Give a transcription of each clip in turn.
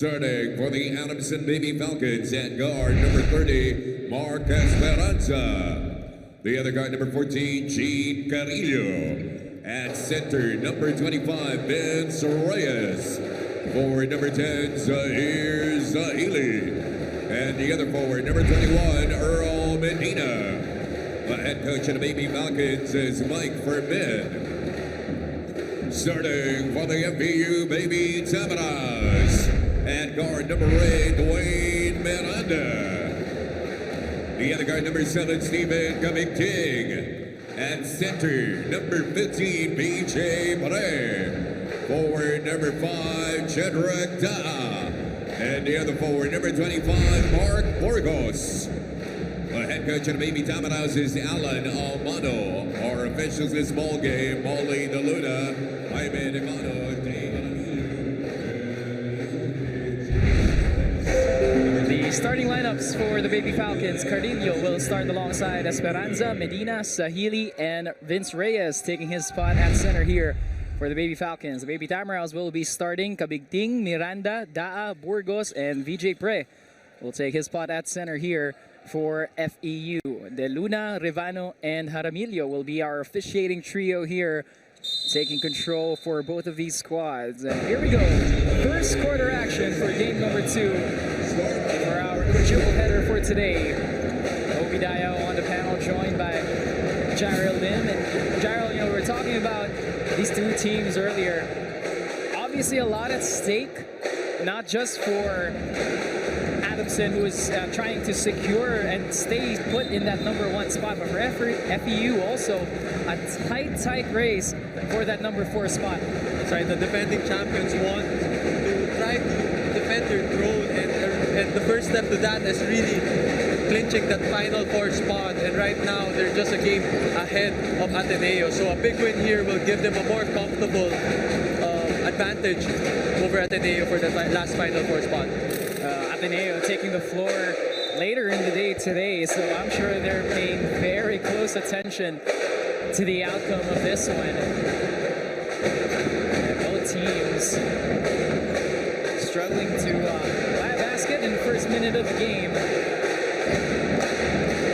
Starting for the Adamson Baby Falcons at guard number 30, Mark Esperanza. The other guard number 14, 𝔍𝔞𝔪𝔢𝔰. At center, number 25, Vince Reyes. Forward number 10, 𝔐𝔫𝔦𝔰. And the other forward, number 21, Earl Medina. The head coach of the Baby Falcons is Mike Fermin. Starting for the FEU Baby Tamaras. At guard number 8, Dwayne Miranda. The other guard number 7, Stephen King. At center, number 15, BJ Pre. Forward number 5, Chedrick Da. And the other forward, number 25, Mark Burgos. The head coach of the Baby Tamaras is Alan Almano. Our officials this ball game, Molly DeLuna, Jaime Demano, The starting lineups for the Baby Falcons. Carrillo will start alongside Esperanza, Medina, Sahili, and Vince Reyes taking his spot at center here for the Baby Falcons. The Baby Tamaras will be starting Kabigting, Miranda, Daa, Burgos, and VJ Pre will take his spot at center here for FEU. De Luna, Revano, and Jaramillo will be our officiating trio here, taking control for both of these squads. And here we go. First quarter action for game number 2 for our quadruple header for today. Obi Dayo on the panel, joined by Jairil Lim. And Jairil, we were talking about these two teams earlier. Obviously a lot at stake, not just for Adamson, who is trying to secure and stay put in that #1 spot, but for FEU also a tight race for that #4 spot. That's right, the defending champions want to try to defend their throne, and the first step to that is really clinching that Final Four spot, and right now they're just a game ahead of Ateneo, so a big win here will give them a more comfortable advantage over Ateneo for the last Final Four spot. Ateneo taking the floor later in the day today, so I'm sure they're paying very close attention to the outcome of this one. And both teams struggling to buy a basket in the first minute of the game.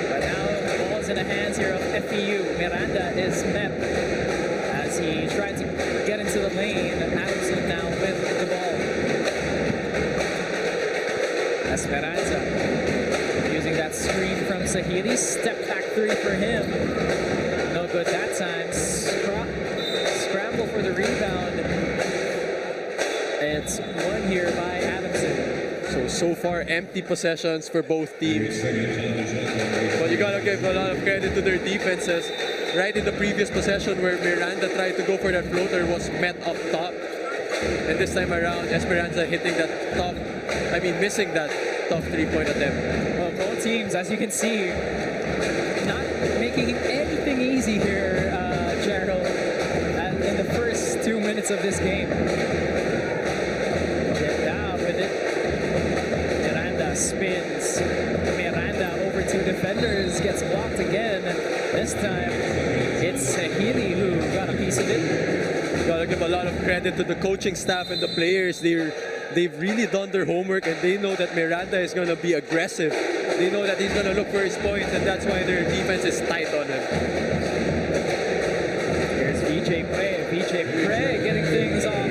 But now the ball's in the hands here of FEU. Miranda is met as he tried to get into the lane. Adamson now with the ball. Esperanza using that screen from Sahili. Step back 3 for him. No good that time. Scramble for the rebound. It's won here by Adamson. So far empty possessions for both teams. But you gotta give a lot of credit to their defenses. Right in the previous possession where Miranda tried to go for that floater was met up top. And this time around, Esperanza hitting that missing that tough 3-point attempt. Well, both teams, as you can see, not making anything easy here, Gerald, in the first 2 minutes of this game. Get down with it. Miranda spins. Miranda over 2 defenders, gets blocked again. This time, it's Sahili who got a piece of it. Gotta give a lot of credit to the coaching staff and the players. They've really done their homework, and they know that Miranda is going to be aggressive. They know that he's going to look for his points, and that's why their defense is tight on him. Here's VJ Pre. VJ Pre getting things off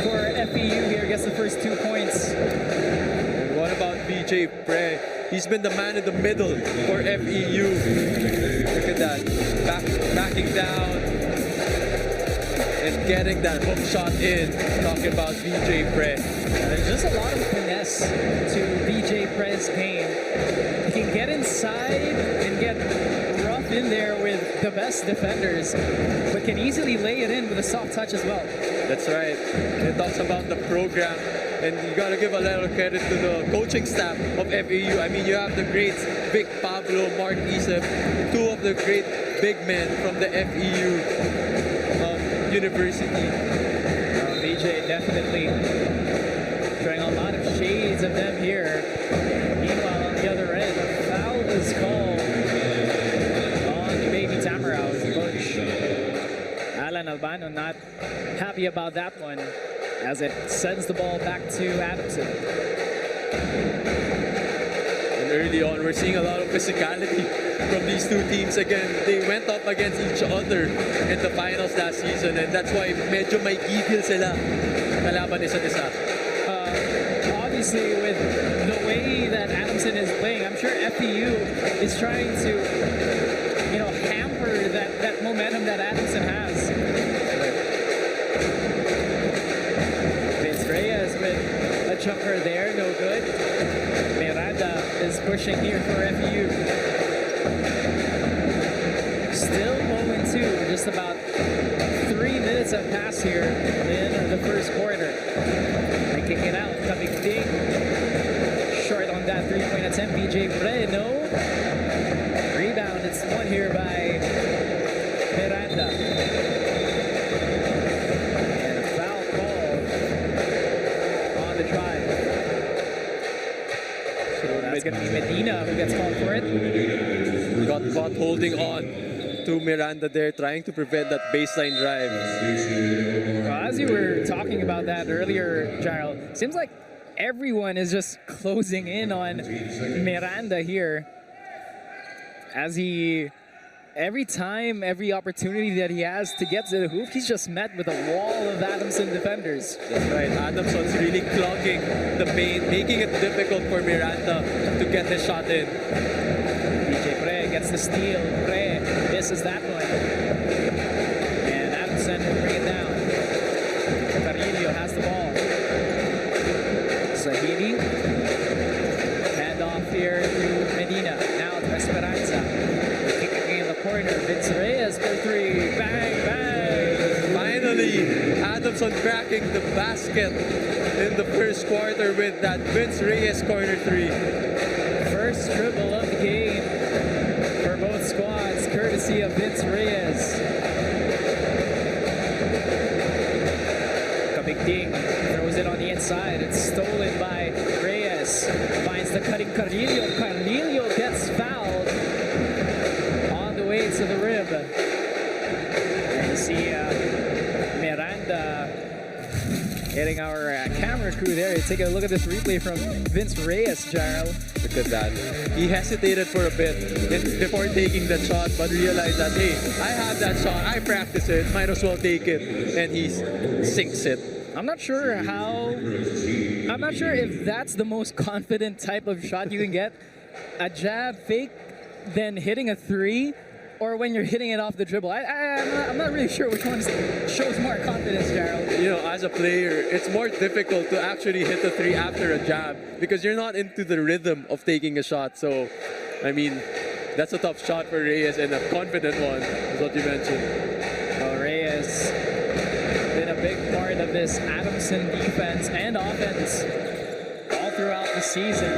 for FEU here, gets the first 2 points. And what about VJ Pre? He's been the man in the middle for FEU. Look at that. Backing down and getting that hook shot in. Talking about VJ Pre. There's just a lot of finesse to VJ Pre's game. He can get inside and get rough in there with the best defenders, but can easily lay it in with a soft touch as well. That's right. It talks about the program, and you gotta give a little credit to the coaching staff of FEU. I mean, you have the greats Vic Pablo, Mark Isep, 2 of the great big men from the FEU University. VJ definitely showing a lot of shades of them here. Meanwhile, on the other end, a foul is called on the Baby Tamaras. Coach Alan Albano not happy about that one. as it sends the ball back to Adamson. And early on, we're seeing a lot of physicality from these two teams. Again, they went up against each other in the finals last season, and that's why medyo may gigil sila kalaban isa't isa. Obviously, with the way that Adamson is playing, I'm sure FEU is trying to, hamper that momentum that Adamson has. Vince Reyes with a jumper there, no good. Miranda is pushing here for FEU. Still 0-2, just about 3 minutes have passed here in the first quarter. They kick it out, 𝔐𝔫𝔦𝔬𝔬𝔦 short on that three-point attempt. BJ Breno. Rebound, it's won here by Miranda. And a foul call on the drive. So that's going to be Medina who gets called for it. Got caught holding on to Miranda there, trying to prevent that baseline drive. Well, as you were talking about that earlier, Gyro, seems like everyone is just closing in on Miranda here. As every time, every opportunity that he has to get to the hoop, he's just met with a wall of Adamson defenders. That's right. Adamson's really clogging the paint, making it difficult for Miranda to get his shot in. DJ Pre gets the steal. Pre misses that one. And Adamson will bring it down. Carrillo has the ball. Zahidi. Hand off here to Medina. Now to Esperanza. Kicking in the corner. Vince Reyes for three. Bang, bang. Finally, Adamson cracking the basket in the first quarter with that Vince Reyes corner three. First dribble of the game for both squads, courtesy of Vince Reyes. Kabigding throws it on the inside. It's stolen by Reyes. Finds the cutting Carrillo. Carrillo gets fouled on the way to the rim. And you see Miranda hitting our camera crew there. Take a look at this replay from Vince Reyes, Gyro. Look at that. He hesitated for a bit before taking the shot, but realized that, hey, I have that shot. I practice it. Might as well take it. And he sinks it. I'm not sure if that's the most confident type of shot you can get. A jab fake, then hitting a three, or when you're hitting it off the dribble. I'm not really sure which one shows more confidence, Gerald. As a player, it's more difficult to actually hit a three after a jab because you're not into the rhythm of taking a shot. So, I mean, that's a tough shot for Reyes and a confident one, is what you mentioned. Well, Reyes been a big part of this Adamson defense and offense all throughout the season.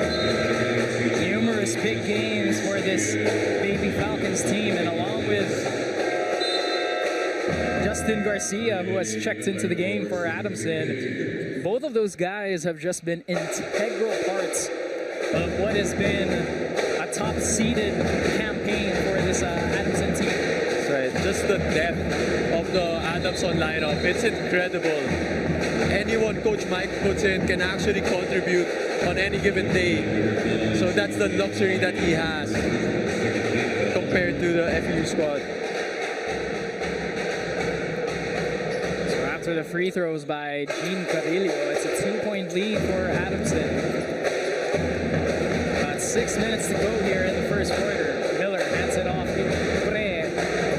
Numerous big games for this Baby Falcons team, and along with Justin Garcia, who has checked into the game for Adamson, both of those guys have just been integral parts of what has been a top-seeded campaign for this Adamson team. That's right. Just the depth of the Adamson lineup, it's incredible. Anyone Coach Mike puts in can actually contribute on any given day. So that's the luxury that he has compared to the FEU squad. So after the free throws by Jean Carrillo, it's a 2-point lead for Adamson. About 6 minutes to go here in the first quarter. Miller hands it off to Pre.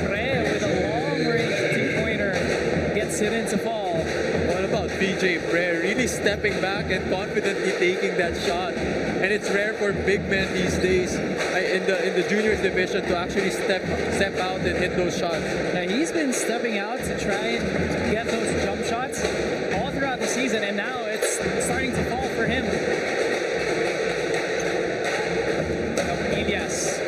Pre with a long-range two-pointer gets it into fall. What about BJ Pre really stepping back and confidently taking that shot? And it's rare for big men these days in the juniors division to actually step out and hit those shots. Now he's been stepping out to try and get those jump shots all throughout the season, and now it's starting to fall for him. Cabanillas.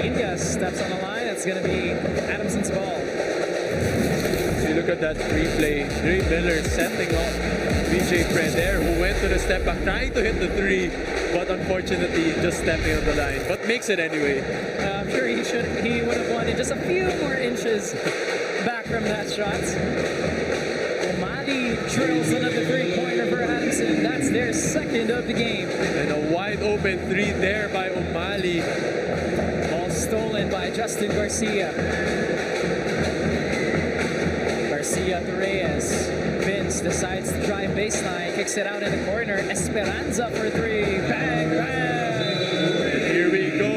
And Cabanillas steps on the line. It's going to be Adamson's ball. So you look at that replay. Ray Miller setting up BJ Pre there, who went to the step back, trying to hit the three, but unfortunately just stepping on the line. But makes it anyway. I'm sure he would have wanted just a few more inches back from that shot. drills another three-pointer for Adamson. That's their second of the game. And a wide open three there by O'Malley. Ball stolen by Justin Garcia. Garcia to Reyes. Vince decides to drive baseline, kicks it out in the corner. Esperanza for three. Bang, bang. And here we go.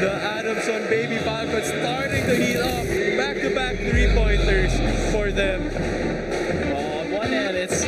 The Adamson Baby Falcons starting to heat up. Back-to-back three-pointers for them. Well, on one end, it's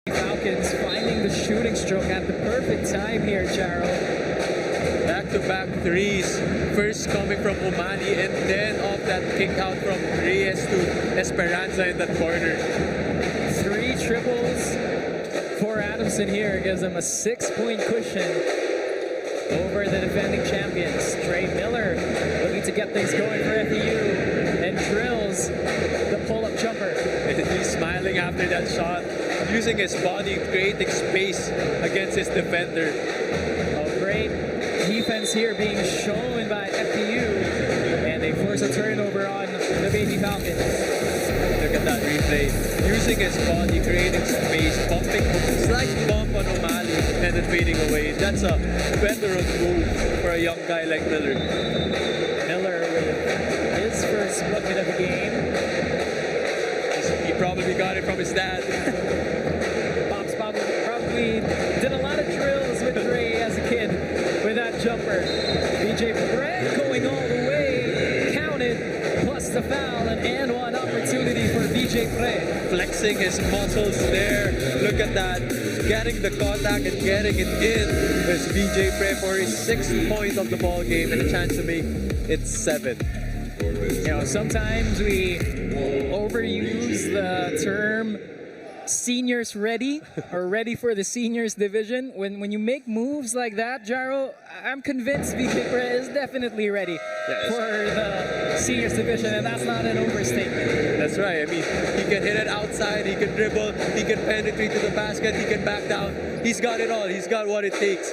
Falcons finding the shooting stroke at the perfect time here, Charo. Back-to-back threes. First coming from O'Malley and then off that kick out from Reyes to Esperanza in that corner. Three triples for Adamson here gives them a 6-point cushion over the defending champions. Trey Miller looking to get things going for FEU and drills the pull-up jumper. And he's smiling after that shot, using his body, creating space against his defender. A great defense here being shown by FEU, and they force a turnover on the Baby Falcons. Look at that replay. Using his body, creating space, bumping, slight bump on O'Malley, and then fading away. That's a veteran move for a young guy like Miller. Miller with his first bucket of the game. He probably got it from his dad. Pops probably did a lot of drills with Dre as a kid with that jumper. BJ Brett going all the way, counted, plus the foul, and one opportunity for BJ Brett. Flexing his muscles there. Look at that. Getting the contact and getting it in. There's BJ Brett for his 6th point of the ball game and a chance to make it 7. You know, sometimes we overuse the term seniors ready or ready for the seniors division. When you make moves like that, Jaro, I'm convinced BJ Brett is definitely ready for the seniors division, and that's not an overstatement. That's right. I mean, he can hit it outside, he can dribble, he can penetrate to the basket, he can back down. He's got it all. He's got what it takes,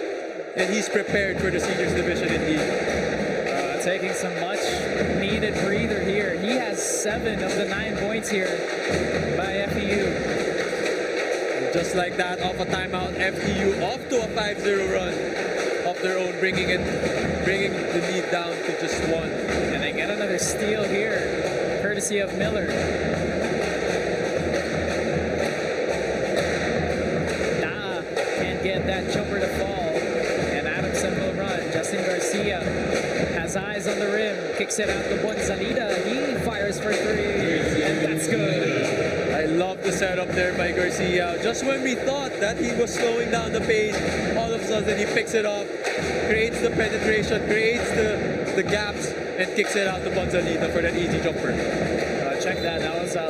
and he's prepared for the seniors division indeed. Taking some much needed breather here. He has 7 of the 9 points here by FEU. And just like that, off a timeout, FEU off to a 5-0 run of their own, bringing the lead down to just 1. And they get another steal here, courtesy of Miller. Can't get that jumper to fall, and Adamson will run. Justin Garcia has eyes on the rim, kicks it out to Gonzalita. He fires for 3, and that's good. I love the setup there by Garcia. Just when we thought that he was slowing down the pace, all of a sudden he picks it up, creates the penetration, creates the gaps, and kicks it out to Gonzalita for that easy jumper. Check that. That was a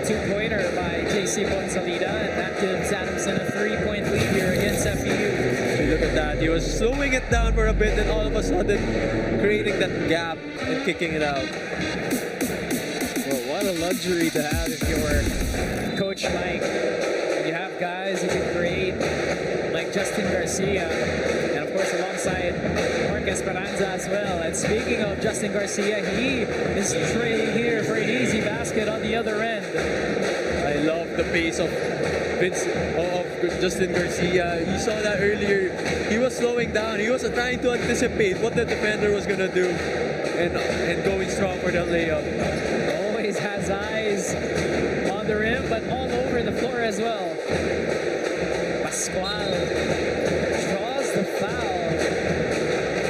2-pointer by JC Gonzalita, and that gives Adamson a 3-point lead here against FEU. Look at that. He was slowing it down for a bit, and all of a sudden creating that gap and kicking it out. Well, what a luxury to have if you're Coach Mike. You have guys who can create, like Justin Garcia, and of course alongside Mark Esperanza as well. And speaking of Justin Garcia, he is trailing here for an easy basket on the other end. I love the pace of Justin Garcia. You saw that earlier. He was slowing down. He was trying to anticipate what the defender was going to do and going strong for that layup. Always has eyes on the rim, but all over the floor as well. Pascual draws the foul,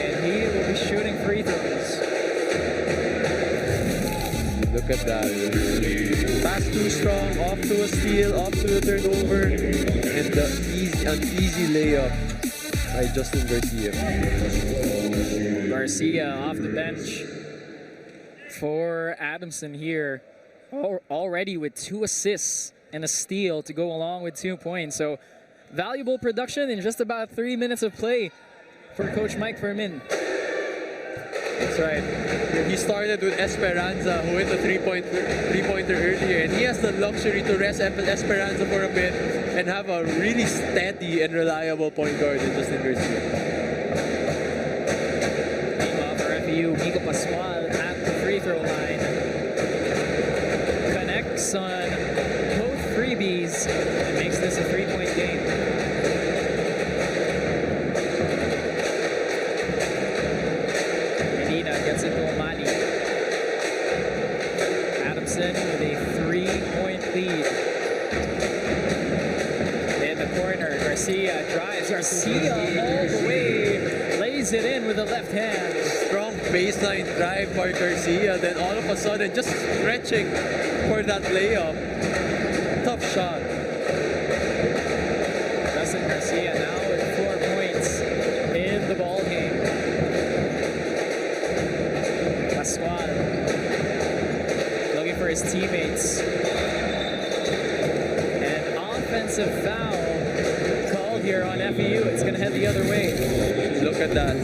and he will be shooting free throws. Look at that. Pass too strong, off to a steal, off to a turnover, and an easy layup by Justin Garcia. Garcia off the bench for Adamson here. already with 2 assists and a steal to go along with 2 points. So valuable production in just about 3 minutes of play for Coach Mike Fermin. That's right. He started with Esperanza, who hit the three-pointer earlier, and he has the luxury to rest Esperanza for a bit and have a really steady and reliable point guard in Justin Garcia. Meanwhile for FEU, Mico Pascual at the free throw line. Connects on both freebies and makes this a 3-point game. Gets it to Omani. Adamson with a 3-point lead. In the corner, Garcia drives. Garcia all the way. Lays it in with the left hand. Strong baseline drive by Garcia. Then all of a sudden, just stretching for that layup. Tough shot. Justin Garcia now with 4 points in the ball game. Pascual looking for his teammates. An offensive foul called here on FEU. It's going to head the other way. Look at that.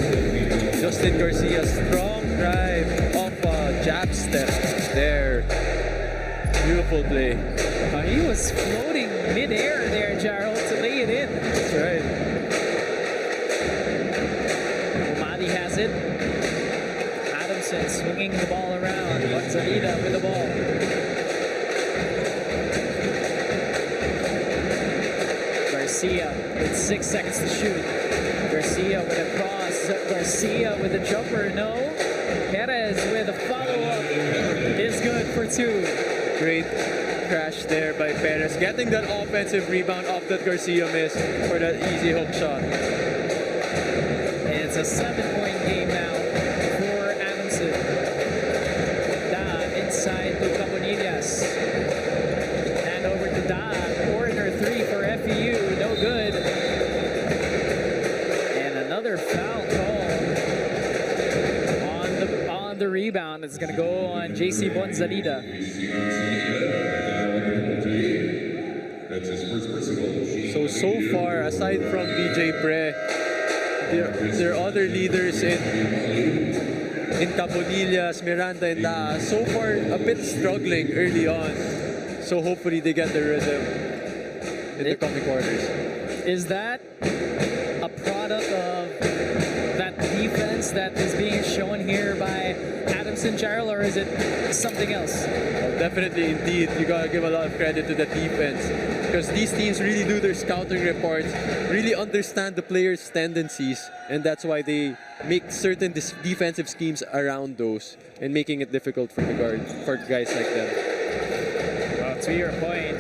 Justin Garcia, strong drive off a jab step there. Beautiful play. He was floating mid-air there, Gerald, to lay it in. That's right. Omani has it. Swinging the ball around. Gonzalita with the ball. Garcia with 6 seconds to shoot. Garcia with a cross. Garcia with a jumper. No. Perez with a follow-up. Is good for 2. Great crash there by Perez. Getting that offensive rebound off that Garcia missed for that easy hook shot. It's a 7-point game now. Inside to Caponillas. And over to Da. Corner 3 for FEU. No good. And another foul call on the rebound. It's going to go on JC Bonzalida. So far, aside from DJ Pre, there are other leaders in Caponillas, Miranda, and Da, so far a bit struggling early on. So hopefully they get the rhythm in the coming quarters. Is that a product of that defense that is being shown here by Adamson, Gerald, or is it something else? Well, definitely, indeed. You gotta give a lot of credit to the defense because these teams really do their scouting reports, really understand the players' tendencies, and that's why they make certain defensive schemes around those and making it difficult for guys like them. Well, to your point,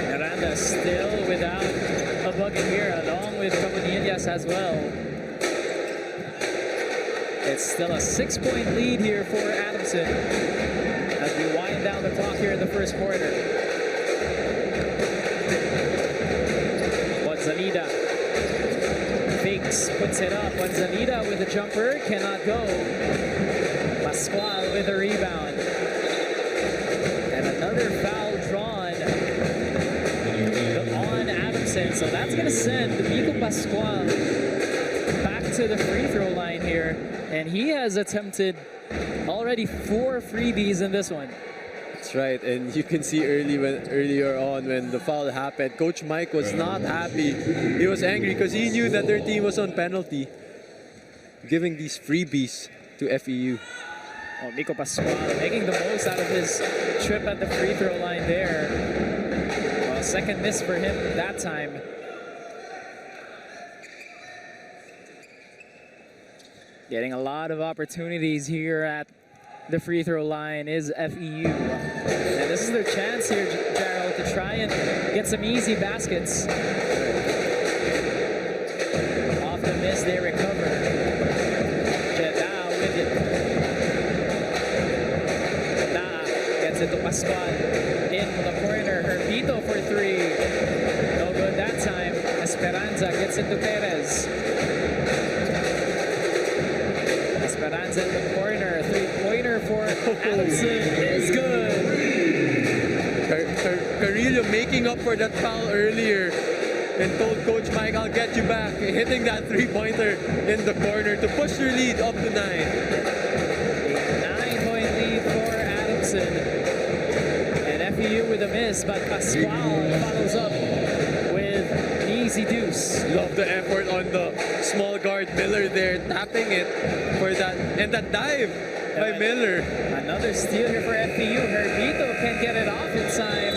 Miranda still without a bucket here, along with Caponillas as well. It's still a 6-point lead here for Adamson as we wind down the clock here in the first quarter. Bonzalida fakes, puts it up. Bonzalida with a jumper, cannot go. Pascual with a rebound. And another foul drawn on Adamson. So that's going to send Mico Pascual back to the free throw line here. And he has attempted already 4 freebies in this one. That's right, and you can see earlier on when the foul happened, Coach Mike was not happy. He was angry because he knew that their team was on penalty, giving these freebies to FEU. Oh, Mico Pascual making the most out of his trip at the free throw line there. Well, second miss for him that time. Getting a lot of opportunities here at the free throw line is FEU. And this is their chance here, Gerald, to try and get some easy baskets. Off the miss, they recover. Jeddah with it. Jeddah gets it to Pascual. In the corner, Herpito for 3. No good that time. Esperanza gets it to Perez. Esperanza in the corner, 3-pointer for Adamson is good. 𝔍𝔞𝔪𝔢 making up for that foul earlier and told Coach Mike, I'll get you back, hitting that three-pointer in the corner to push their lead up to 9. A 9-point lead for Adamson. And FEU with a miss, but Pascual follows up with an easy deuce. Love the effort on the small guard Miller there, tapping it for that, and that dive by Miller. Another steal here for FEU. Herbito can get it off in time,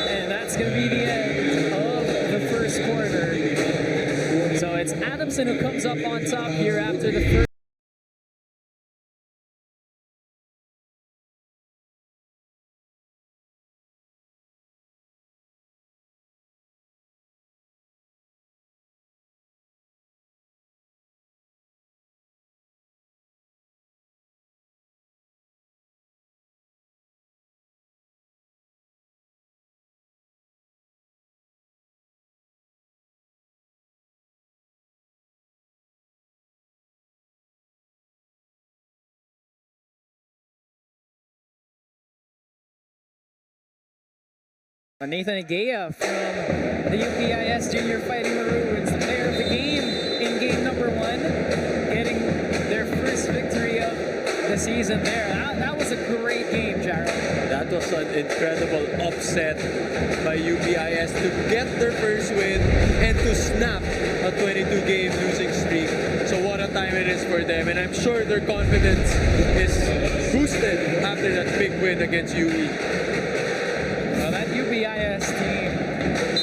and that's going to be the end of the first quarter. So it's Adamson who comes up on top here after the first. Nathan Agea from the UPIS Junior Fighting Maroons, the player of the game in game number 1, getting their first victory of the season there. That was a great game, Jared. That was an incredible upset by UPIS to get their first win and to snap a 22-game losing streak. So what a time it is for them, and I'm sure their confidence is boosted after that big win against UE. Well, that UPIS team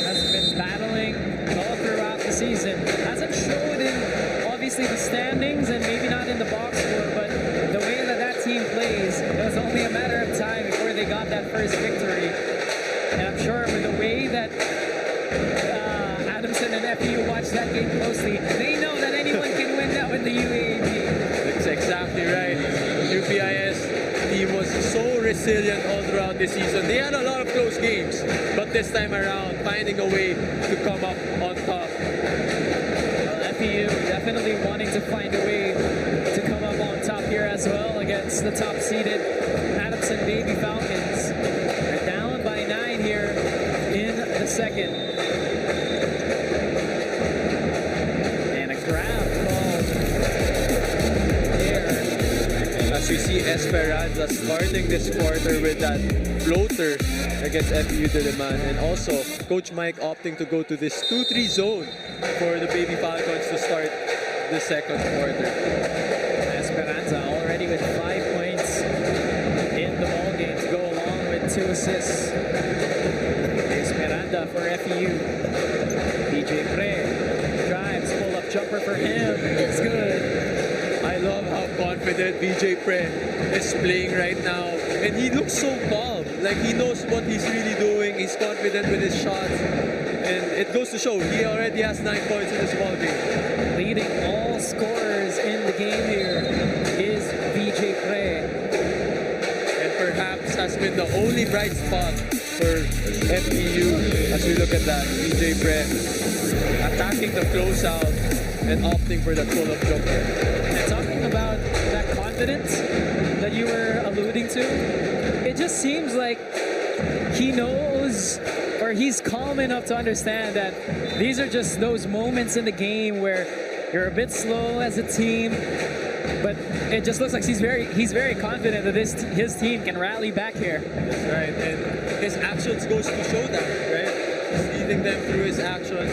has been battling all throughout the season. Hasn't showed in, obviously, the standings and maybe not in the box score, but the way that team plays, it was only a matter of time before they got that first victory. And I'm sure with the way that Adamson and FEU watch that game closely, they know that anyone can win that with the UAAP. That's exactly right. UPIS team was so resilient all throughout the season. They had a lot of close games, but this time around, finding a way to come up on top. Well, FEU definitely wanting to find a way to come up on top here as well against the top-seeded Adamson Baby Falcons. They're down by 9 here in the second. And a grab call here. As we see Esperanza starting this quarter with that floater against FEU-D, and also Coach Mike opting to go to this 2-3 zone for the Baby Falcons to start the second quarter. Esperanza already with 5 points in the ballgame to go along with 2 assists. Esperanza for FEU. DJ Pre drives, pull-up jumper for him. It's good. I love how confident BJ Pre is playing right now, and he looks so calm, like he knows what he's really doing. He's confident with his shots, and it goes to show he already has 9 points in this ball game. Leading all scorers in the game here is BJ Pre, and perhaps has been the only bright spot for FEU as we look at that. BJ Pre attacking the closeout and opting for that pull-up jumper. And talking about that confidence that you were alluding to, it just seems like he knows, or he's calm enough to understand that these are just those moments in the game where you're a bit slow as a team, but it just looks like he's very confident that his team can rally back here. That's right, and his actions goes to show that, right? He's leading them through his actions,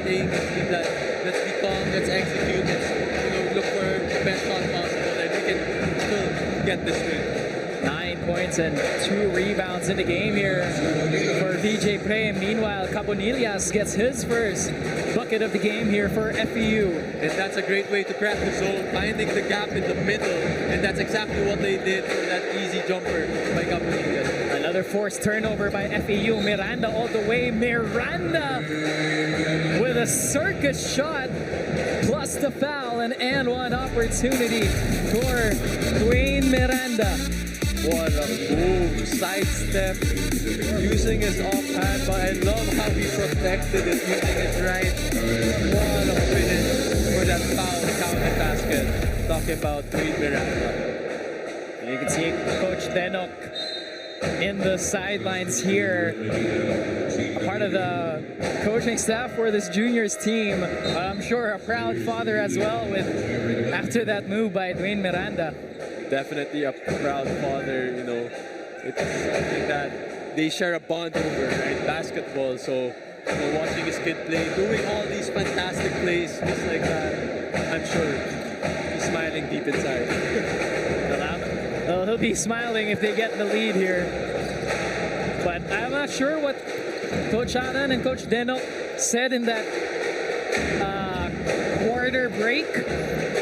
saying that let's be calm, let's execute, let's look for the best shot possible, and we can still get this win. 9 points and 2 rebounds in the game here for VJ Pre. Meanwhile, Cabonillas gets his first bucket of the game here for FEU. And that's a great way to crack the zone, finding the gap in the middle, and that's exactly what they did for that easy jumper by Cabonillas. Another forced turnover by FEU. Miranda all the way. Miranda with a circus shot plus the foul, and one opportunity for Dwayne Miranda. What a move, sidestep, using his offhand, but I love how he protected it using his right. What a finish for that foul counter basket. Talking about Dwayne Miranda. You can see Coach Denok in the sidelines here, a part of the coaching staff for this juniors team. I'm sure a proud father as well with after that move by Dwayne Miranda. Definitely a proud father, you know. It's something that they share a bond over, right? Basketball. So, you know, watching his kid play, doing all these fantastic plays just like that, I'm sure he's smiling deep inside. Well, he'll be smiling if they get the lead here. But I'm not sure what Coach Anan and Coach Deno said in that quarter break,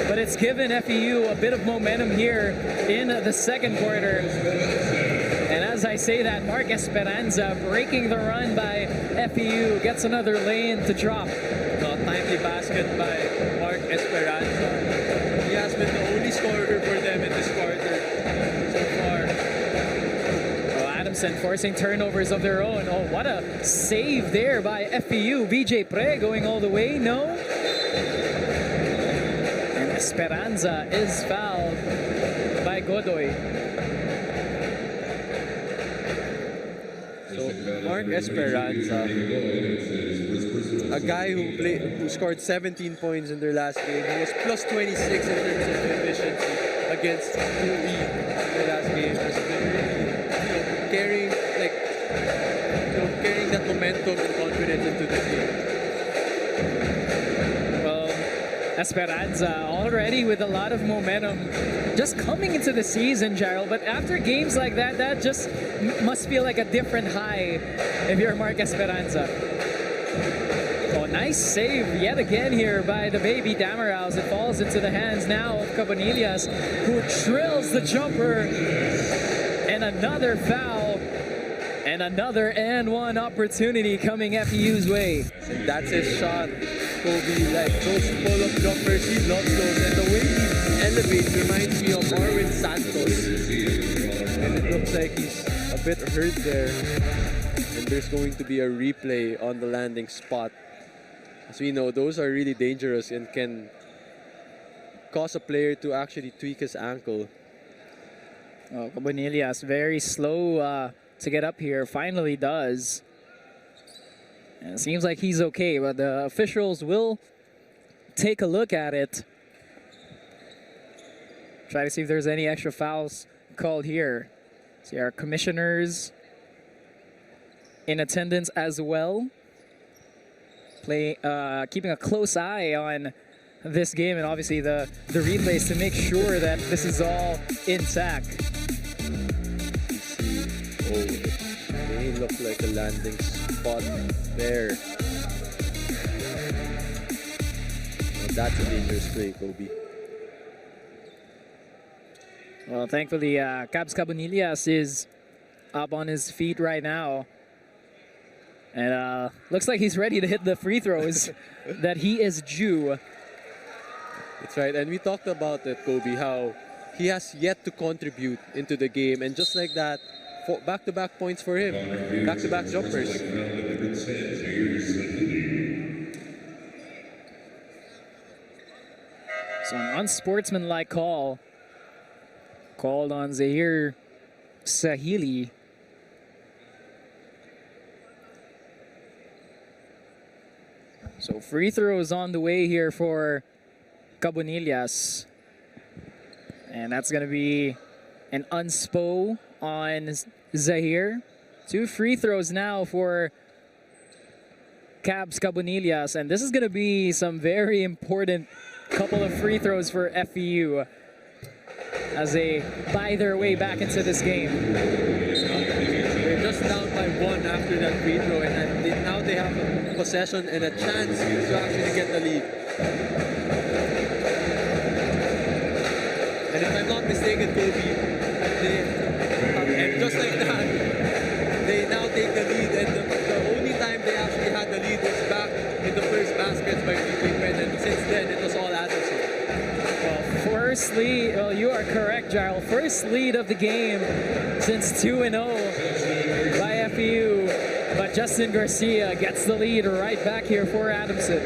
but it's given FEU a bit of momentum here in the second quarter. And as I say that, Mark Esperanza breaking the run by FEU, gets another lane to drop. Timely basket by Mark Esperanza. He has been the only scorer for them in this quarter so far. Oh, Adamson forcing turnovers of their own. Oh, what a save there by FEU. VJ Pre going all the way, no? And Esperanza is fouled by Godoy. So Mark Esperanza, a guy who scored 17 points in their last game, who was plus 26 in terms of efficiency against UAAP in their last game, has been really, carrying that momentum and confidence into this game. Well, Esperanza already with a lot of momentum, just coming into the season, Gerald. But after games like that, that just must feel like a different high if you're Mark Esperanza. Oh, nice save yet again here by the baby Damaraos. It falls into the hands now of Cabonillas, who drills the jumper. And another foul. And another and one opportunity coming FEU's way. And that's his shot. Kobe, like those pull-up jumpers, he loves those. And the way he elevates reminds me of Marwin Santos. And it looks like he's a bit hurt there. And there's going to be a replay on the landing spot. As we know, those are really dangerous and can cause a player to actually tweak his ankle. Oh, Cabonillas very slow to get up here. Finally does. And it seems like he's okay, but the officials will take a look at it. Try to see if there's any extra fouls called here. See our commissioners in attendance as well. Keeping a close eye on this game, and obviously the replays to make sure that this is all intact. Oh, it may look like a landing spot there. Oh, that's a dangerous play, Kobe. Well, thankfully, Cabs Cabonillas is up on his feet right now. And looks like he's ready to hit the free throws that he is due. That's right, and we talked about it, Kobe, how he has yet to contribute into the game. And just like that, back-to-back points for him, back-to-back jumpers. So an unsportsmanlike call called on Zahir Sahili. So free throws on the way here for Cabonillas. And that's going to be an unspo on Zahir. 2 free throws now for Cabs Cabonillas. And this is going to be some very important couple of free throws for FEU as they buy their way back into this game. They're just down by 1 after that free throw, and now they have a possession and a chance to actually get the lead. And if I'm not mistaken, Kobe, and just like that, they now take the lead, and the only time they actually had the lead was back in the first baskets by VJ Pre, and since then it was all Anderson. Well, first lead, well, you are correct, Gerald. First lead of the game since 2-0 by FEU. But Justin Garcia gets the lead right back here for Adamson.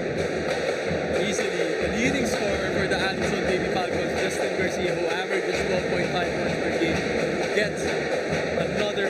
Easily, the leading scorer for the Adamson Baby Falcons, Justin Garcia, who averages 12.5 points per game, gets another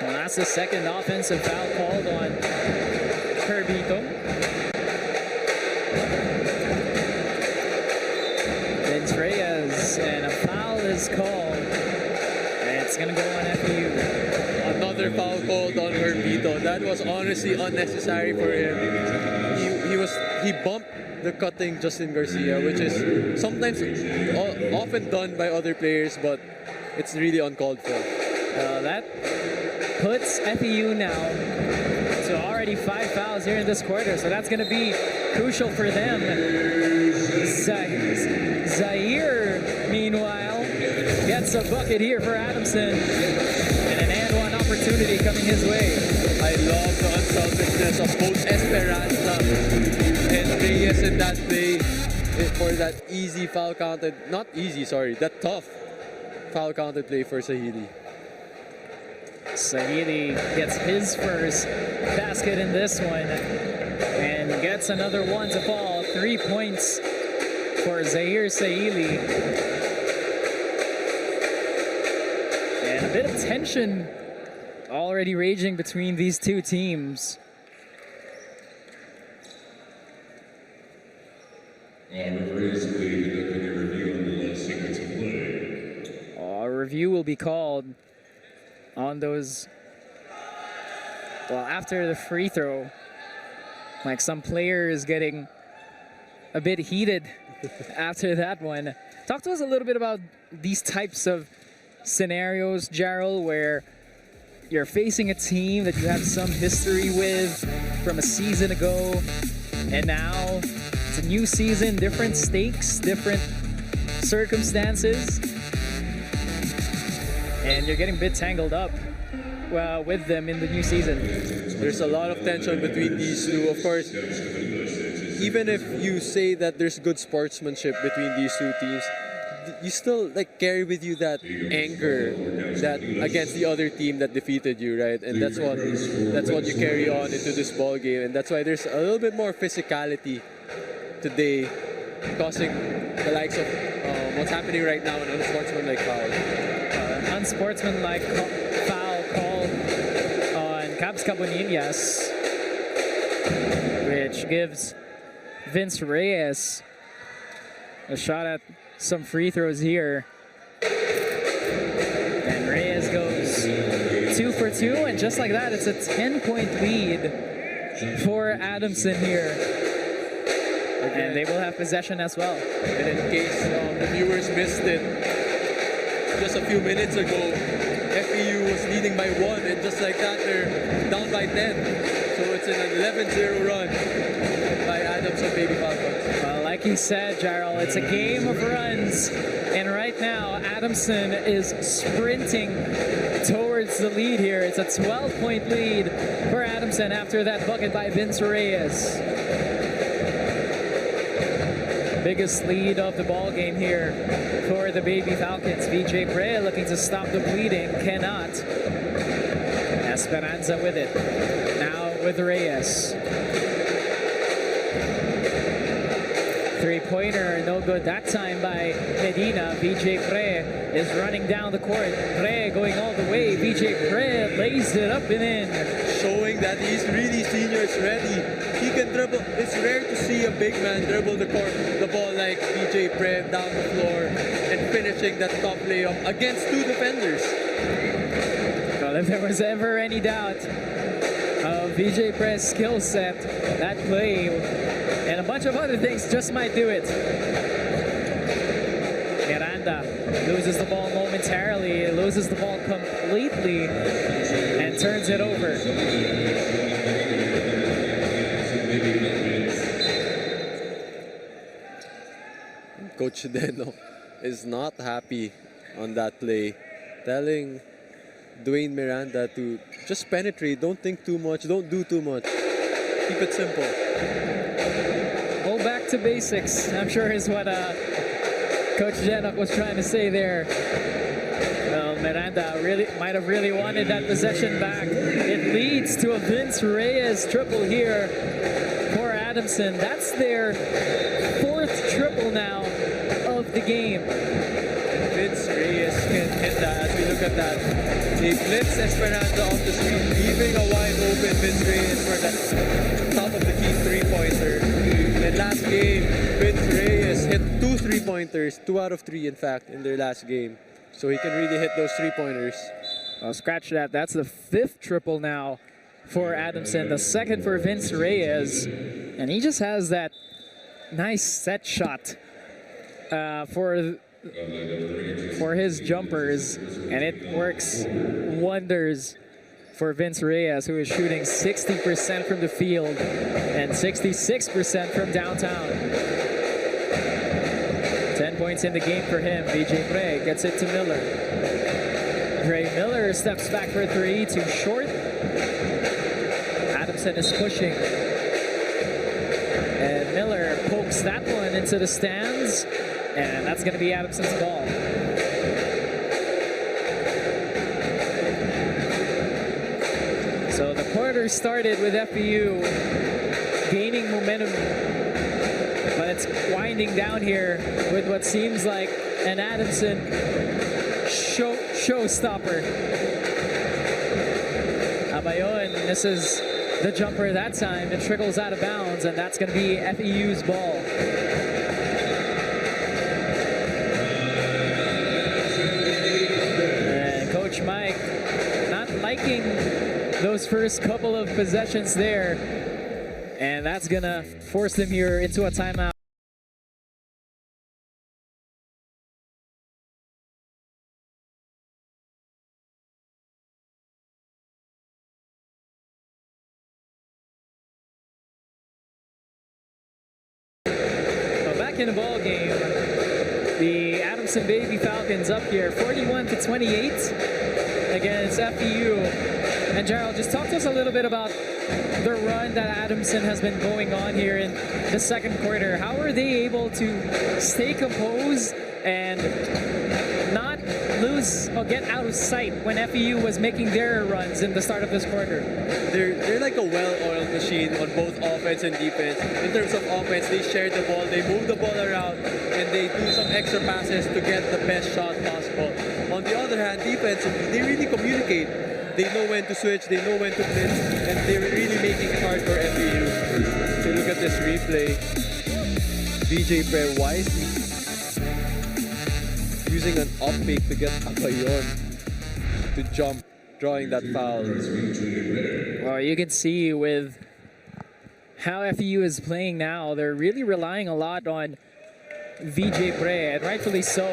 Well, that's the second offensive foul called on 𝔐𝔞𝔪. Vince Reyes, and a foul is called. And it's going to go on FEU. Another foul called on 𝔐𝔞𝔪. That was honestly unnecessary for him. He bumped the cutting Justin Garcia, which is sometimes often done by other players, but it's really uncalled for. That puts FEU now to already 5 fouls here in this quarter, so that's going to be crucial for them. Zaire, meanwhile, gets a bucket here for Adamson, and an and-one opportunity coming his way. I love the unselfishness of both Esperanza and Reyes in that play for that easy foul counted, not easy, sorry, that tough foul counted play for 𝔐𝔞𝔪. 𝔐𝔞𝔪 gets his first basket in this one and gets another one to fall. 3 points for Zaire 𝔐𝔞𝔪. And a bit of tension already raging between these two teams. A review will be called on those, well, after the free throw. Like, some players getting a bit heated after that one. Talk to us a little bit about these types of scenarios, Gerald, where you're facing a team that you have some history with from a season ago, and now it's a new season, different stakes, different circumstances, and you're getting a bit tangled up with them in the new season. There's a lot of tension between these two. Of course, even if you say that there's good sportsmanship between these two teams, you still like carry with you that anger that against the other team that defeated you, right? And that's what you carry on into this ball game, and that's why there's a little bit more physicality today, causing the likes of what's happening right now, an unsportsmanlike foul. Unsportsmanlike foul called on 𝔐𝔞𝔪, which gives Vince Reyes a shot at some free throws here. And Reyes goes 2 for 2, and just like that, it's a 10-point lead for Adamson here. And they will have possession as well. And in case the viewers missed it, just a few minutes ago, FEU was leading by 1, and just like that, they're down by 10. So it's an 11-0 run by Adamson Baby Falcons. Well, like you said, Gerald, it's a game of runs. And right now, Adamson is sprinting towards the lead here. It's a 12-point lead for Adamson after that bucket by Vince Reyes. Biggest lead of the ball game here for the Baby Falcons. VJ Pre looking to stop the bleeding, cannot. Esperanza with it. Now with Reyes. Three-pointer, no good that time by Medina. VJ Pre is running down the court. Pre going all the way. VJ Pre lays it up and in. Showing that he's really seniors ready. He can dribble. It's rare to see a big man dribble the ball like VJ Pre down the floor and finishing that top layup against 2 defenders. Well, if there was ever any doubt of VJ Pre's skill set, that play and a bunch of other things just might do it. Miranda loses the ball momentarily, loses the ball completely, and turns it over. Coach Deno is not happy on that play, telling Dwayne Miranda to just penetrate, don't think too much, don't do too much. Keep it simple. Go back to basics, I'm sure is what Coach Deno was trying to say there. Well, Miranda might have really wanted that possession back. It leads to a Vince Reyes triple here for Adamson. That's their 4th triple now of the game. Vince Reyes can hit that as we look at that. They blitz Esperanza off the screen, leaving a wide open Vince Reyes for that top of the key 3-pointer. And last game, Vince Reyes hit 2 3-pointers, 2 out of 3 in fact, in their last game. So he can really hit those 3-pointers. Well, scratch that. That's the 5th triple now for Adamson, the 2nd for Vince Reyes. And he just has that nice set shot for his jumpers, and it works wonders for Vince Reyes, who is shooting 60% from the field and 66% from downtown. 10 points in the game for him. VJ Pre gets it to Miller. Dre Miller steps back for 3, too short. Adamson is pushing. And Miller pokes that one into the stands. And that's going to be Adamson's ball. So the quarter started with FEU gaining momentum, but it's winding down here with what seems like an Adamson showstopper. Abayon misses the jumper that time. It trickles out of bounds, and that's going to be FEU's ball. Mike not liking those first couple of possessions there, and that's gonna force them here into a timeout. Well, back in the ball game, the Adamson Baby Falcons up here 41-28 against FEU. And Gerald, just talk to us a little bit about the run that Adamson has been going on here in the 2nd quarter. How are they able to stay composed and not lose or get out of sight when FEU was making their runs in the start of this quarter? They're like a well-oiled machine on both offense and defense. In terms of offense, they share the ball, they move the ball around, and they do some extra passes to get the best shot possible. On the other hand, defensively, they really communicate. They know when to switch, they know when to blitz, and they're really making it hard for FEU. So look at this replay. VJ Pre wisely using an up fake to get Abayon to jump, drawing that foul. Well, you can see with how FEU is playing now, they're really relying a lot on VJ Pre, and rightfully so.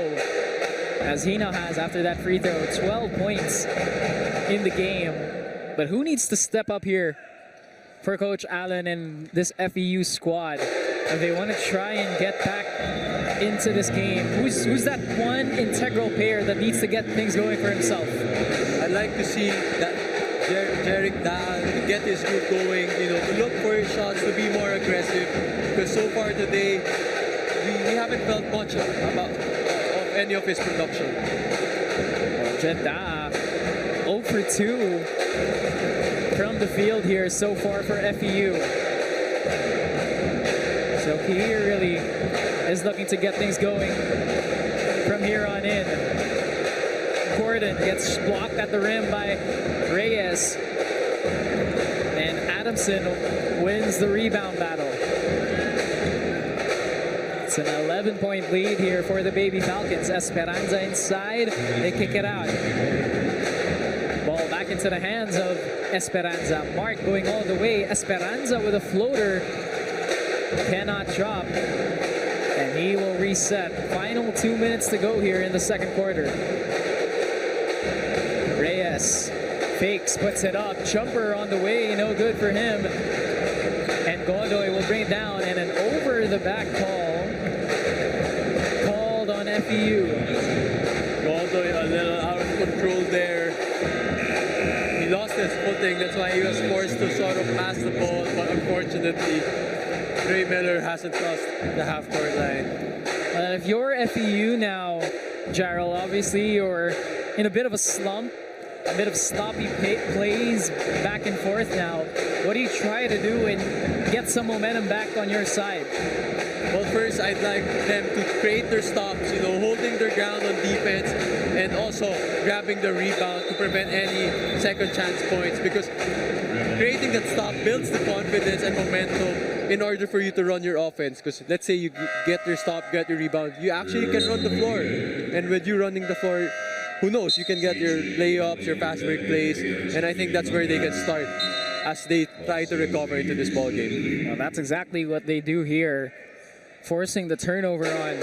as he now has, after that free throw, 12 points in the game. But who needs to step up here for Coach Allen and this FEU squad? If they want to try and get back into this game, who's that one integral player that needs to get things going for himself? I'd like to see that 𝔍𝔞𝔪𝔢 to get his group going, you know, to look for his shots, to be more aggressive. Because so far today, we haven't felt much of any of his production. 𝔍𝔞𝔪𝔢 0 for 2 from the field here so far for FEU. So he really is looking to get things going from here on in. Gordon gets blocked at the rim by Reyes. And Adamson wins the rebound battle. It's an 11-point lead here for the Baby Falcons. Esperanza inside, they kick it out. Ball back into the hands of Esperanza. Mark going all the way. Esperanza with a floater. Cannot drop. And he will reset. Final 2 minutes to go here in the second quarter. Reyes fakes, puts it up. Jumper on the way, no good for him. And Godoy will bring it down, and an over-the-back call called on FEU. Godoy a little out of control there. He lost his footing, that's why he was forced to sort of pass the ball, but unfortunately, Trey Miller hasn't crossed the half-court line. If you're FEU now, Jarrell, obviously you're in a bit of a slump, a bit of sloppy plays back and forth now. What do you try to do and get some momentum back on your side? Well, first, I'd like them to create their stops, you know, holding their ground on defense and also grabbing the rebound to prevent any second chance points, because creating that stop builds the confidence and momentum in order for you to run your offense. Because let's say you get your stop, get your rebound, you actually can run the floor. And with you running the floor, who knows, you can get your layups, your fast break plays, and I think that's where they can start as they try to recover into this ball game. Well, that's exactly what they do here, forcing the turnover on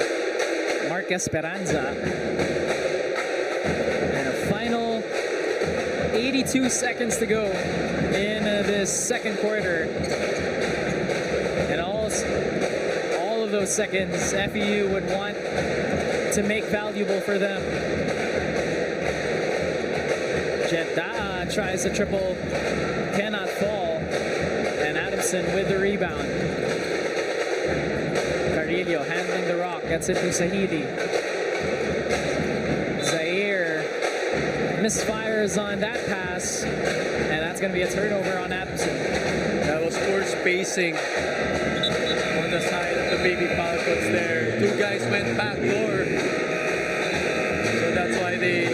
Mark Esperanza. And a final 82 seconds to go in this second quarter. And all of those seconds, FEU would want to make valuable for them. 𝔍𝔞𝔪� tries a triple, cannot fall, and Adamson with the rebound. Carrillo handling the rock, gets it to Zahidi. Zaire misfires on that pass, and that's going to be a turnover on Adamson. That was poor spacing on the side of the Baby Falcons there. Two guys went back door, so that's why they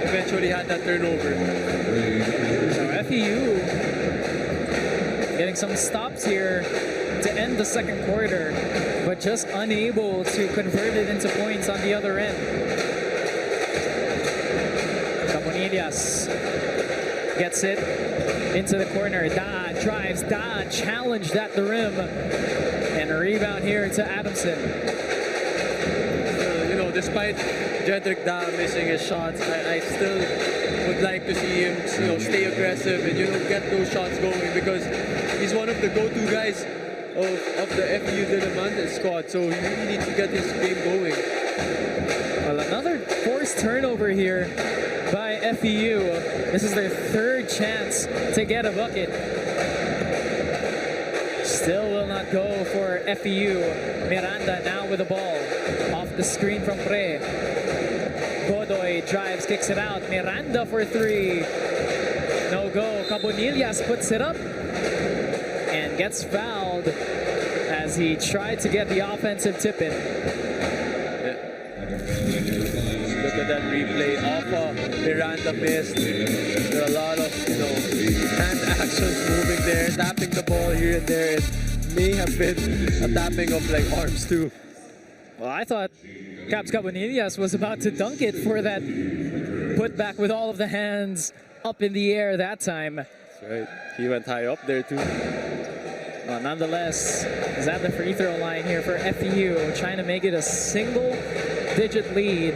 eventually had that turnover. So FEU getting some stops here to end the second quarter, but just unable to convert it into points on the other end. 𝔍𝔞𝔪� gets it into the corner. Da drives, Da challenged at the rim, and a rebound here to Adamson. You know, despite 𝔍𝔞𝔪� missing his shots, I still would like to see him, you know, stay aggressive and, you know, get those shots going, because he's one of the go-to guys of the FEU-D squad, so he really needs to get his game going. Well, another forced turnover here by FEU. This is their third chance to get a bucket. Still will not go for FEU. Miranda now with the ball. Off the screen from Pre. Godoy drives, kicks it out. Miranda for three. No go. 𝔍𝔞𝔪� puts it up and gets fouled as he tried to get the offensive tip in. Look at that replay. Miranda missed. There are a lot of, you know, hand actions moving there, tapping the ball here and there. It may have been a tapping of like arms too. Well, I thought 𝔍𝔞𝔪� was about to dunk it for that putback with all of the hands up in the air that time. That's right. He went high up there too. Well, nonetheless, is at the free throw line here for FEU, trying to make it a single-digit lead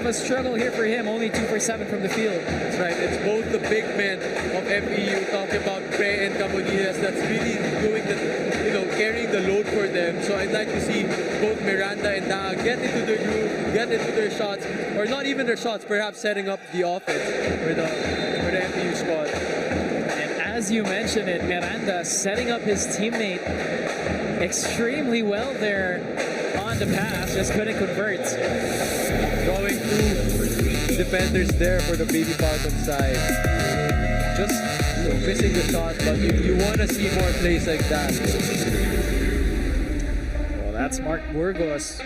of a struggle here for him. Only 2 for 7 from the field. That's right. It's both the big men of FEU, talking about Pre and Camonillas, that's really doing the, carrying the load for them. So I'd like to see both Miranda and Daa get into their groove, get into their shots, or not even their shots, perhaps setting up the offense for the FEU squad. And as you mentioned it, Miranda setting up his teammate extremely well there on the pass, just couldn't convert. Drawing two Defenders there for the Baby Falcons side. Just missing the shot, but you want to see more plays like that. Well, that's Mark Burgos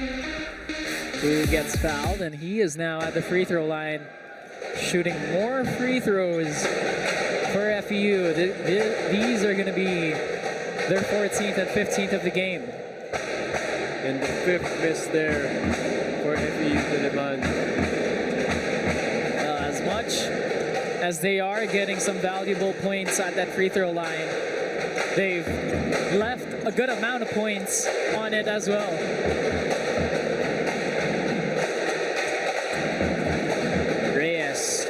who gets fouled, and he is now at the free throw line shooting more free throws for FEU. These are going to be their 14th and 15th of the game. And the 5th miss there for FEU-D. As much as they are getting some valuable points at that free throw line, they've left a good amount of points on it as well. Reyes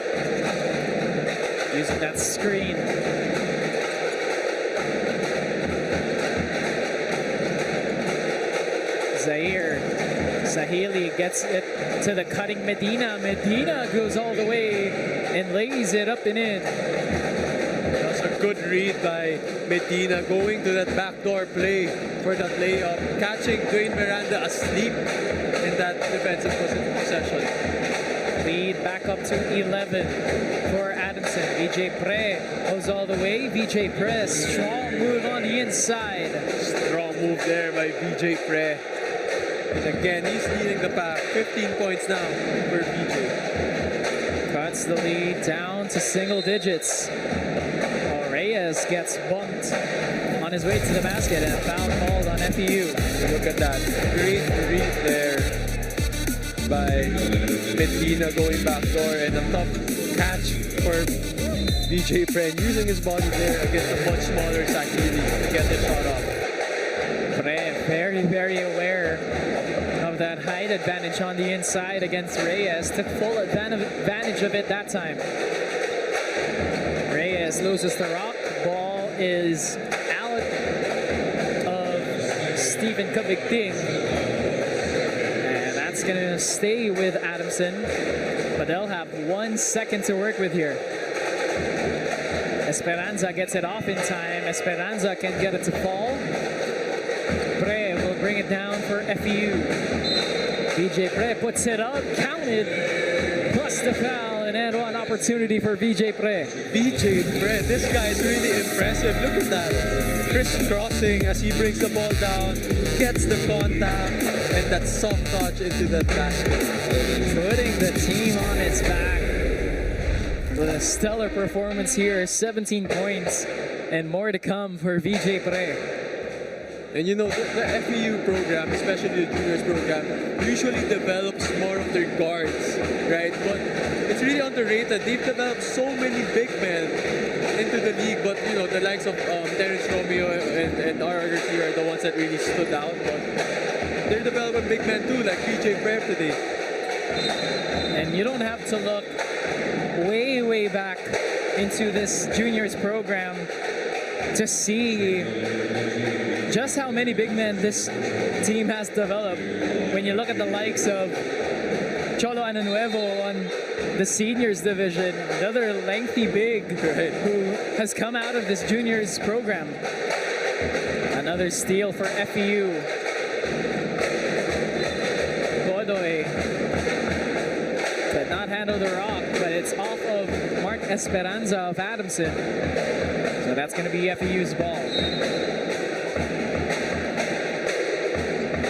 using that screen. Sahili gets it to the cutting Medina. Medina goes all the way and lays it up and in. That's a good read by Medina, going to that backdoor play for that layup, catching Dwayne Miranda asleep in that defensive possession. Lead back up to 11 for Adamson. VJ Pre goes all the way. VJ Pre, strong move on the inside. Strong move there by VJ Pre. And again, he's leading the pack. 15 points now for VJ. Cuts the lead down to single digits. Reyes gets bumped on his way to the basket, and a foul called on FEU. Look at that. Great read there by Medina going backdoor, and a tough catch for VJ Pre, using his body there against a much smaller Sahili to get the shot off. Pre very, very aware of that height advantage on the inside against Reyes. Took full advantage of it that time. Reyes loses the rock. Ball is out of Stephen Kabigting. And that's going to stay with Adamson. But they'll have 1 second to work with here. Esperanza gets it off in time. Esperanza can get it to fall. Pre will bring it down for FEU. VJ Pre puts it up, counted, plus the foul, and then one opportunity for VJ Pre. VJ Pre, this guy is really impressive. Look at that. Crisscrossing as he brings the ball down, gets the contact, and that soft touch into the basket. Putting the team on its back with a stellar performance here. 17 points and more to come for VJ Pre. And you know, the FEU program, especially the juniors program, usually develops more of their guards, right? But it's really underrated. They've developed so many big men into the league, but you know, the likes of Terrence Romeo and our other team are the ones that really stood out. But they're developing big men too, like VJ Pre today. And you don't have to look way, way back into this juniors program to see just how many big men this team has developed. When you look at the likes of Cholo Ananuevo on the seniors division, another lengthy big who has come out of this juniors program. Another steal for FEU. Godoy could not handle the rock, but it's off of Mark Esperanza of Adamson. So that's going to be FEU's ball.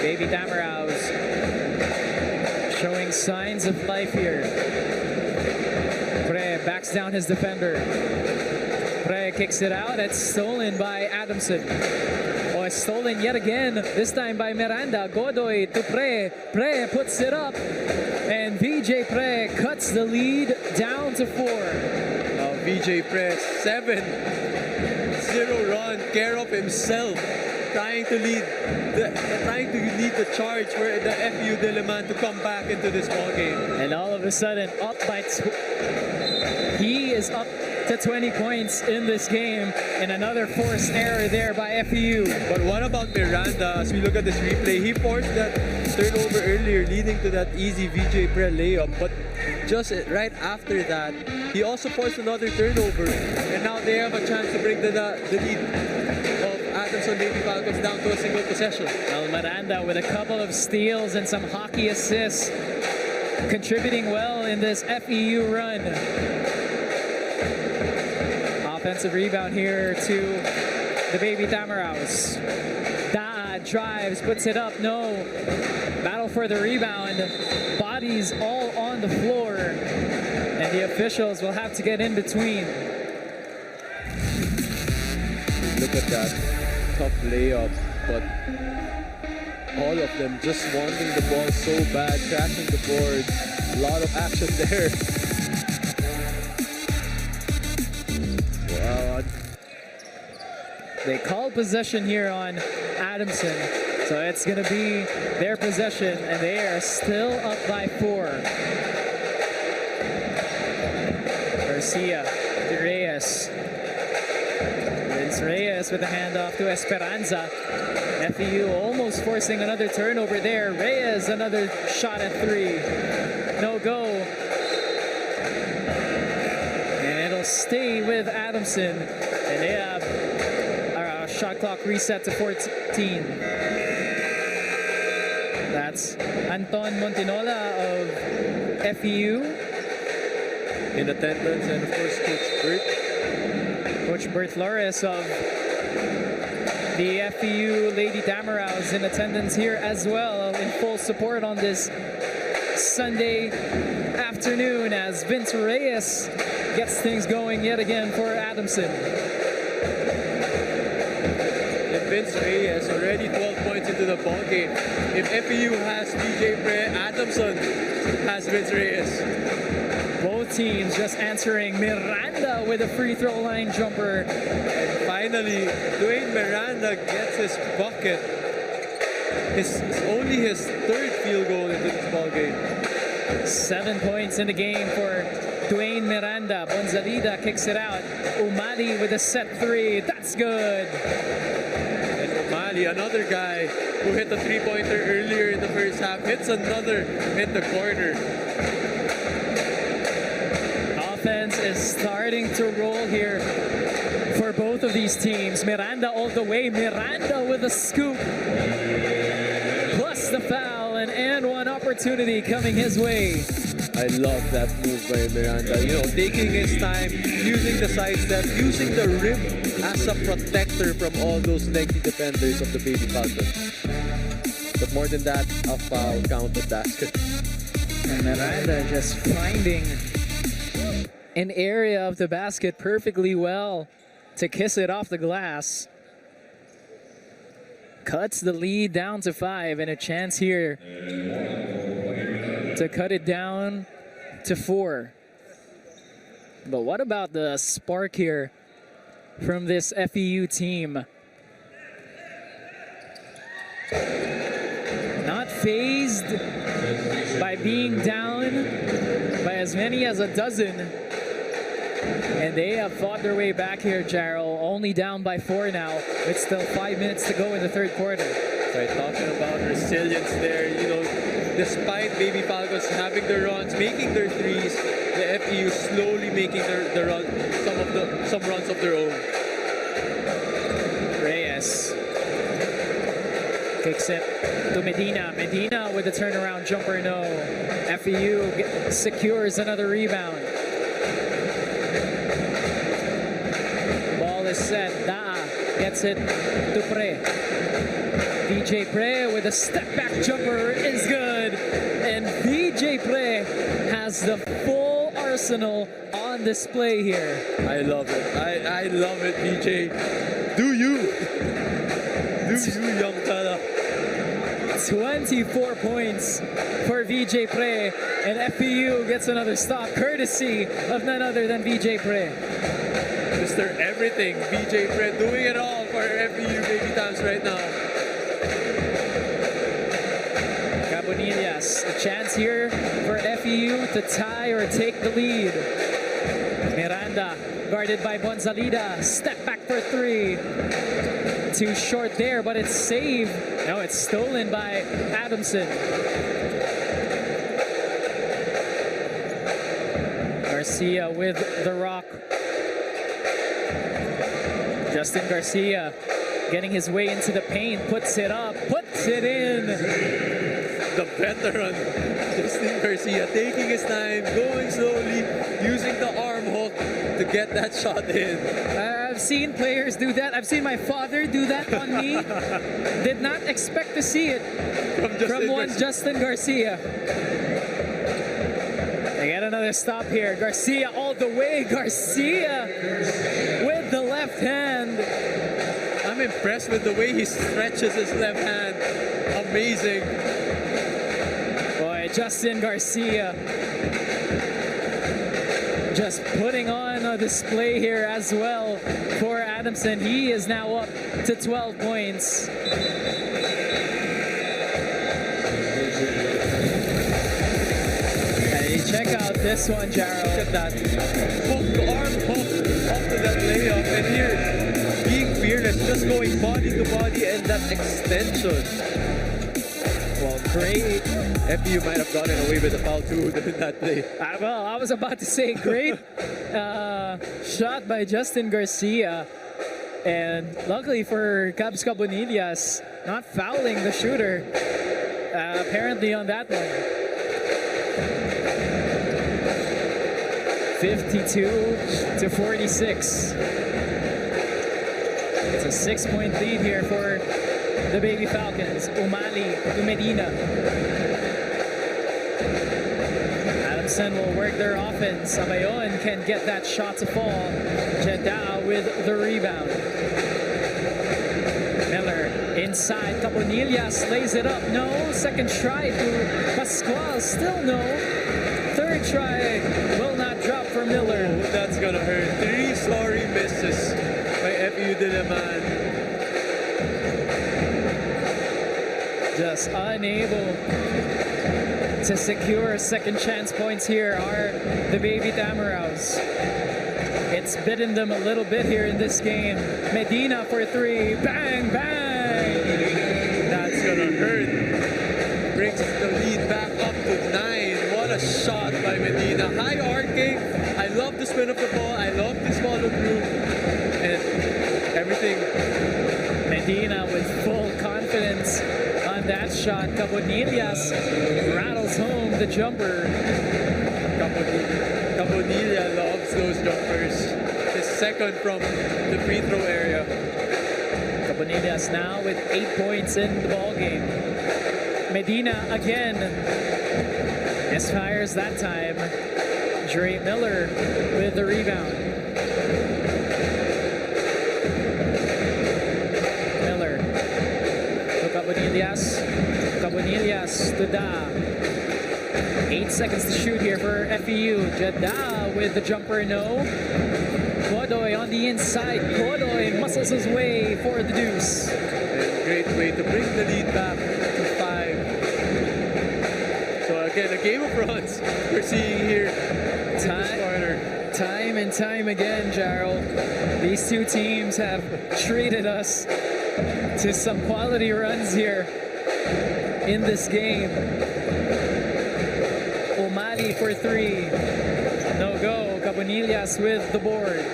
Baby Tamaraws showing signs of life here. Pre backs down his defender. Pre kicks it out. It's stolen by Adamson. Oh, it's stolen yet again, this time by Miranda. Godoy to Pre. Pre puts it up. And VJ Pre cuts the lead down to 4. Now VJ Pre, 7-0 run, care of himself. Trying to lead the charge for the FEU-D to come back into this ball game. And all of a sudden, he is up to 20 points in this game, and another forced error there by FEU. But what about Miranda? As we look at this replay, he forced that turnover earlier, leading to that easy VJ Pre layup. But just right after that, he also forced another turnover, and now they have a chance to bring the lead of Adamson Baby Falcons down to a single possession. Well, Miranda with a couple of steals and some hockey assists, contributing well in this FEU run. Offensive rebound here to the Baby Tamaraws. Da drives, puts it up, no. Battle for the rebound. Bodies all on the floor. And the officials will have to get in between. Look at that. Tough layup, but all of them just wanting the ball so bad, crashing the board. A lot of action there. Wow. They call possession here on Adamson, so it's going to be their possession, and they are still up by 4. Garcia to Reyes. It's Reyes with a handoff to Esperanza. FEU almost forcing another turnover there. Reyes, another shot at 3. No go. And it'll stay with Adamson. And they have a shot clock reset to 14. That's Anton Montinola of FEU. In attendance, and of course Coach Bert Flores of the FEU Lady Tamaraws in attendance here as well, in full support on this Sunday afternoon as Vince Reyes gets things going yet again for Adamson. And Vince Reyes already 12 points into the ball game. If FEU has DJ Pre, Adamson has Vince Reyes. Both teams just answering. Miranda with a free throw line jumper. And finally, Dwayne Miranda gets his bucket. It's only his 3rd field goal into this ball game. 7 points in the game for Dwayne Miranda. Bonzalida kicks it out. Umali with a set 3. That's good. And Umali, another guy who hit a 3-pointer earlier in the first half, hits another in the corner. Offense is starting to roll here for both of these teams. Miranda all the way. Miranda with a scoop. Plus the foul, and one opportunity coming his way. I love that move by Miranda. You know, taking his time, using the sidestep, using the rim as a protector from all those lengthy defenders of the Baby Falcons. But more than that, a foul counted basket. And Miranda just finding an area of the basket perfectly well to kiss it off the glass. Cuts the lead down to 5, and a chance here to cut it down to 4. But what about the spark here from this FEU team? Not fazed by being down by as many as a dozen. And they have fought their way back here, Jarrell. Only down by 4 now. It's still 5 minutes to go in the 3rd quarter. Right, talking about resilience there, you know, despite Baby Falcons having their runs, making their threes, the FEU slowly making their run, some runs of their own. Reyes kicks it to Medina. Medina with a turnaround jumper, no. FEU secures another rebound. Ball is set. Daa gets it to Pre. VJ Pre with a step back jumper is good. And VJ Pre has the full arsenal on display here. I love it. I love it, VJ. Do you, young fella. 24 points for VJ Pre, and FEU gets another stop courtesy of none other than VJ Pre. Mr. Everything, VJ Pre doing it all for FEU Baby Tams right now. Cabonillas, a chance here for FEU to tie or take the lead. Miranda guarded by Bonzalida, step back for 3. Too short there, but it's saved. No, it's stolen by Adamson. Garcia with the rock. Justin Garcia getting his way into the paint, puts it up, puts it in. The veteran, Justin Garcia, taking his time, going slowly, using the arm hook to get that shot in. I've seen players do that. I've seen my father do that on me. Did not expect to see it from Justin Garcia. They get another stop here. Garcia all the way. Garcia with the left hand. impressed with the way he stretches his left hand. Amazing. Boy, Justin Garcia just putting on a display here as well for Adamson. He is now up to 12 points. Hey, check out this one, Jaro. Look at that. Hook, arm hook up to that layup. And here, being fearless, just going body to body and that extension. Well, great. FEU might have gotten away with the foul too in that play. Well, I was about to say great shot by Justin Garcia. And luckily for 𝔍𝔞𝔪𝔢𝔰, not fouling the shooter, apparently on that one. 52-46. It's a 6-point lead here for the Baby Falcons. Umali to Medina. Adamson will work their offense. Abayon can get that shot to fall. 𝔤𝔤𝔤 with the rebound. Miller inside. 𝔍𝔞𝔪𝔢𝔰 lays it up. No. Second try to Pascual. Still no. Third try will not drop for Miller. Oh, that's gonna hurt. 3 sorry misses by FEU-D naman. Just unable to secure second chance points here are the Baby Tamaraws. It's bitten them a little bit here in this game. Medina for 3. Bang, bang! That's gonna hurt. Brings the lead back up to 9. What a shot by Medina. High arcing. I love the spin of the ball. I love this follow through. And everything. Medina with full confidence on that shot. 𝔍𝔞𝔪𝔢𝔰 rattles home the jumper. 𝔍𝔞𝔪𝔢𝔰 loves those jumpers. His second from the free throw area. 𝔍𝔞𝔪𝔢𝔰 now with 8 points in the ball game. Medina again misfires that time. Dre Miller with the rebound. Miller to 𝔍𝔞𝔪𝔢𝔰 to Da. 8 seconds to shoot here for FEU. 𝔤𝔤𝔤 with the jumper, no. Godoy on the inside. Godoy muscles his way for the deuce. And great way to bring the lead back to 5. So again, a game of runs we're seeing here in this corner. Time and time again, Gerald, these two teams have treated us to some quality runs here in this game. Umali for 3. No go. 𝔍𝔞𝔪𝔢𝔰 with the board.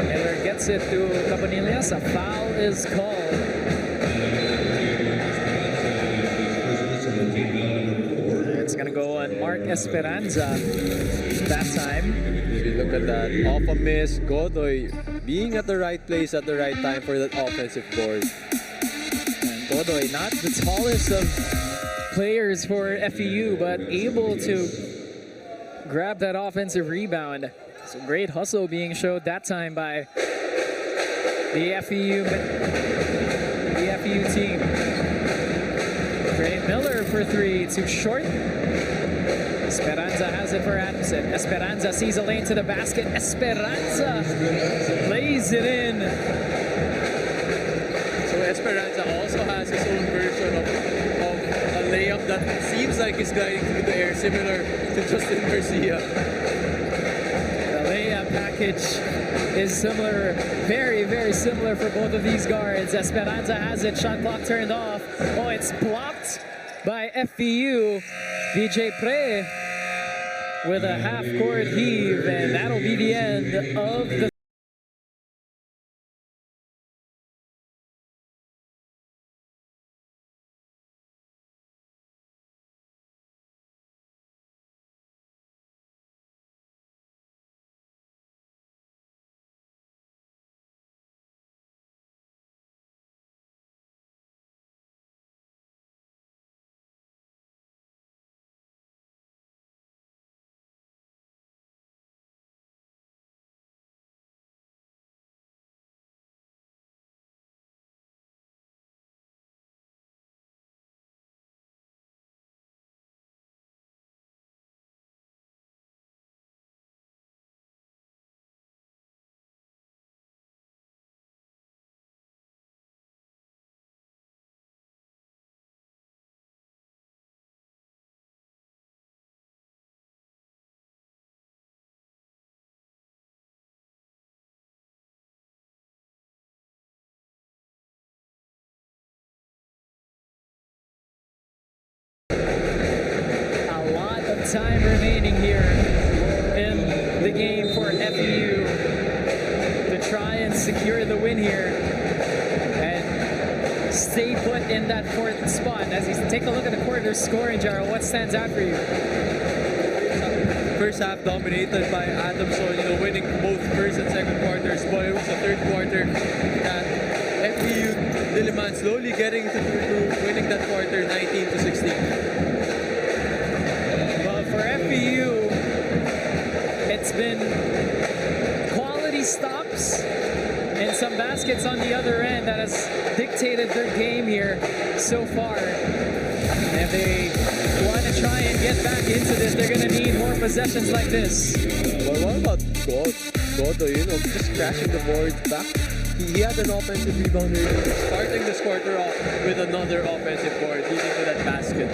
Miller gets it to 𝔍𝔞𝔪𝔢𝔰. A foul is called. It's going to go on Mark Esperanza that time. If you look at that, off a miss, Godoy being at the right place at the right time for that offensive board. And Godoy, not the tallest of players for FEU, but able to grab that offensive rebound. So great hustle being showed that time by the FEU team. Dre Miller for 3, too short. Esperanza has it for Adamson. Esperanza sees a lane to the basket. Esperanza plays it in. So Esperanza also has his own version of a layup that seems like it's gliding through the air, similar to Justin Garcia. The layup package is similar, very, very similar for both of these guards. Esperanza has it, shot clock turned off. Oh, it's blocked by FEU. DJ Pre with a half-court heave, and that'll be the end of the time remaining here in the game for FEU to try and secure the win here and stay put in that fourth spot. As you take a look at the quarter scoring, Gerald, what stands out for you? First half dominated by Adamson, winning both first and second quarters, but it was the third quarter that FEU-D slowly getting to winning that quarter 19-16. Well, for FEU, it's been quality stops and some baskets on the other end that has dictated their game here so far. And they want to try and get back into this. They're going to need more possessions like this. Well, what about Godo, just crashing the boards back? He had an offensive rebound earlier, Starting this quarter off with another offensive board, leading to that basket.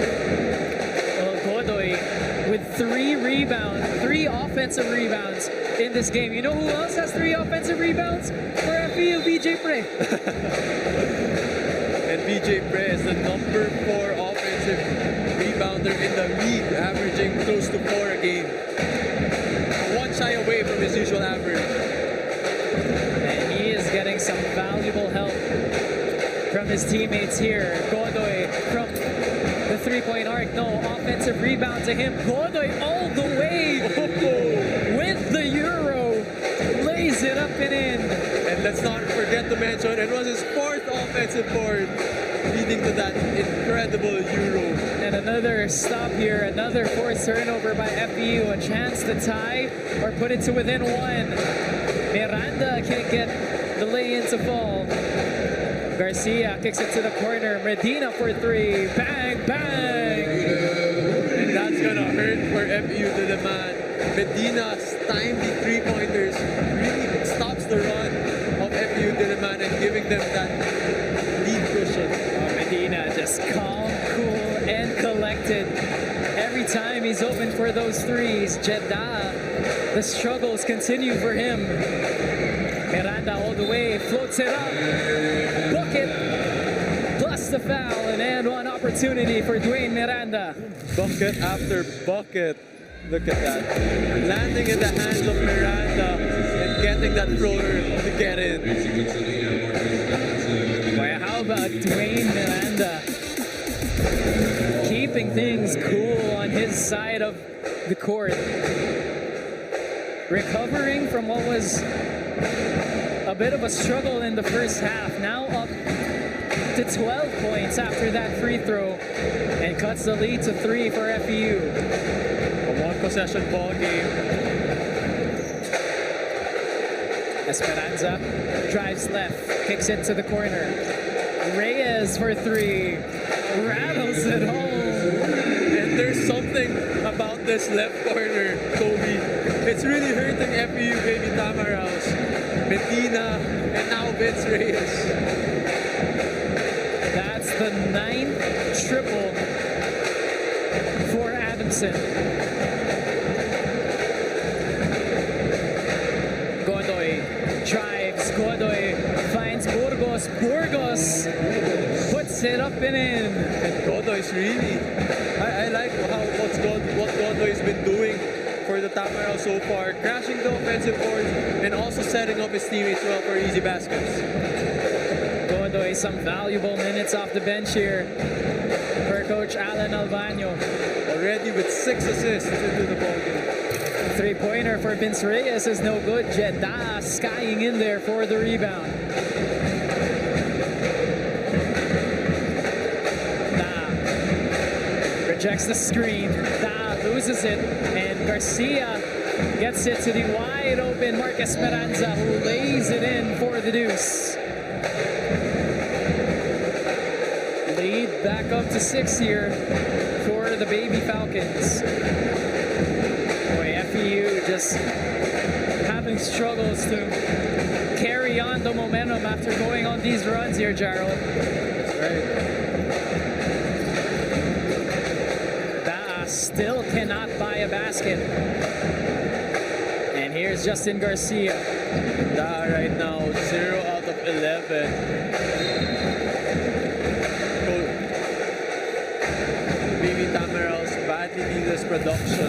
Well, Godoy with 3 offensive rebounds in this game. You know who else has 3 offensive rebounds for FEU? VJ Pre. And VJ Pre is the number 4 offensive rebounder in the league, averaging close to 4 a game. 1 shy away from his usual average. And he is getting some valuable help from his teammates here. Godoy from the 3-point arc. No offensive rebound to him. Godoy all the way with the Euro. Lays it up and in. And let's not forget to mention, it was his 4th offensive board, leading to that incredible Euro. And another stop here, another forced turnover by FEU. A chance to tie or put it to within 1. Miranda can't get the lay-in to fall. Garcia kicks it to the corner. Medina for 3. Bang, bang! And that's gonna hurt for FEU-D. Medina's timely 3-pointers really stops the run of FEU-D and giving them that lead cushion. Medina just calm, cool, and collected. Every time he's open for those threes, Jeddah, the struggles continue for him. Miranda all the way, floats it up, bucket, plus the foul, and one opportunity for Dwayne Miranda. Bucket after bucket. Look at that. Landing in the hands of Miranda and getting that floater to get in. Boy, how about Dwayne Miranda keeping things cool on his side of the court, recovering from what was a bit of a struggle in the first half, now up to 12 points after that free throw and cuts the lead to 3 for FEU. A 1-possession ball game. Esperanza drives left, kicks it to the corner. Reyes for 3, rattles it home. And there's something about this left corner, Kobe. It's really hurting FEU baby Tamaraos. Medina and now Vince Reyes. That's the 9th triple for Adamson. Godoy drives. Godoy finds Burgos. Burgos puts it up and in. And Godoy's really, I like what Godoy's been doing for the Tamaraos so far, crashing the offensive boards and also setting up his teammates well for easy baskets. Godoy, some valuable minutes off the bench here for Coach Alan Albano. Already with 6 assists into the ballgame. 3-pointer for Vince Reyes is no good. Jeddah skying in there for the rebound. Rejects the screen. Loses it, and Garcia gets it to the wide open Marcus Esperanza, who lays it in for the deuce. Lead back up to 6 here for the Baby Falcons. Boy, FEU just having struggles to carry on the momentum after going on these runs here, Gerald. That's right. Still cannot buy a basket. And here's Justin Garcia. Right now, 0 out of 11. Baby Tamaraos badly Archimedes' production.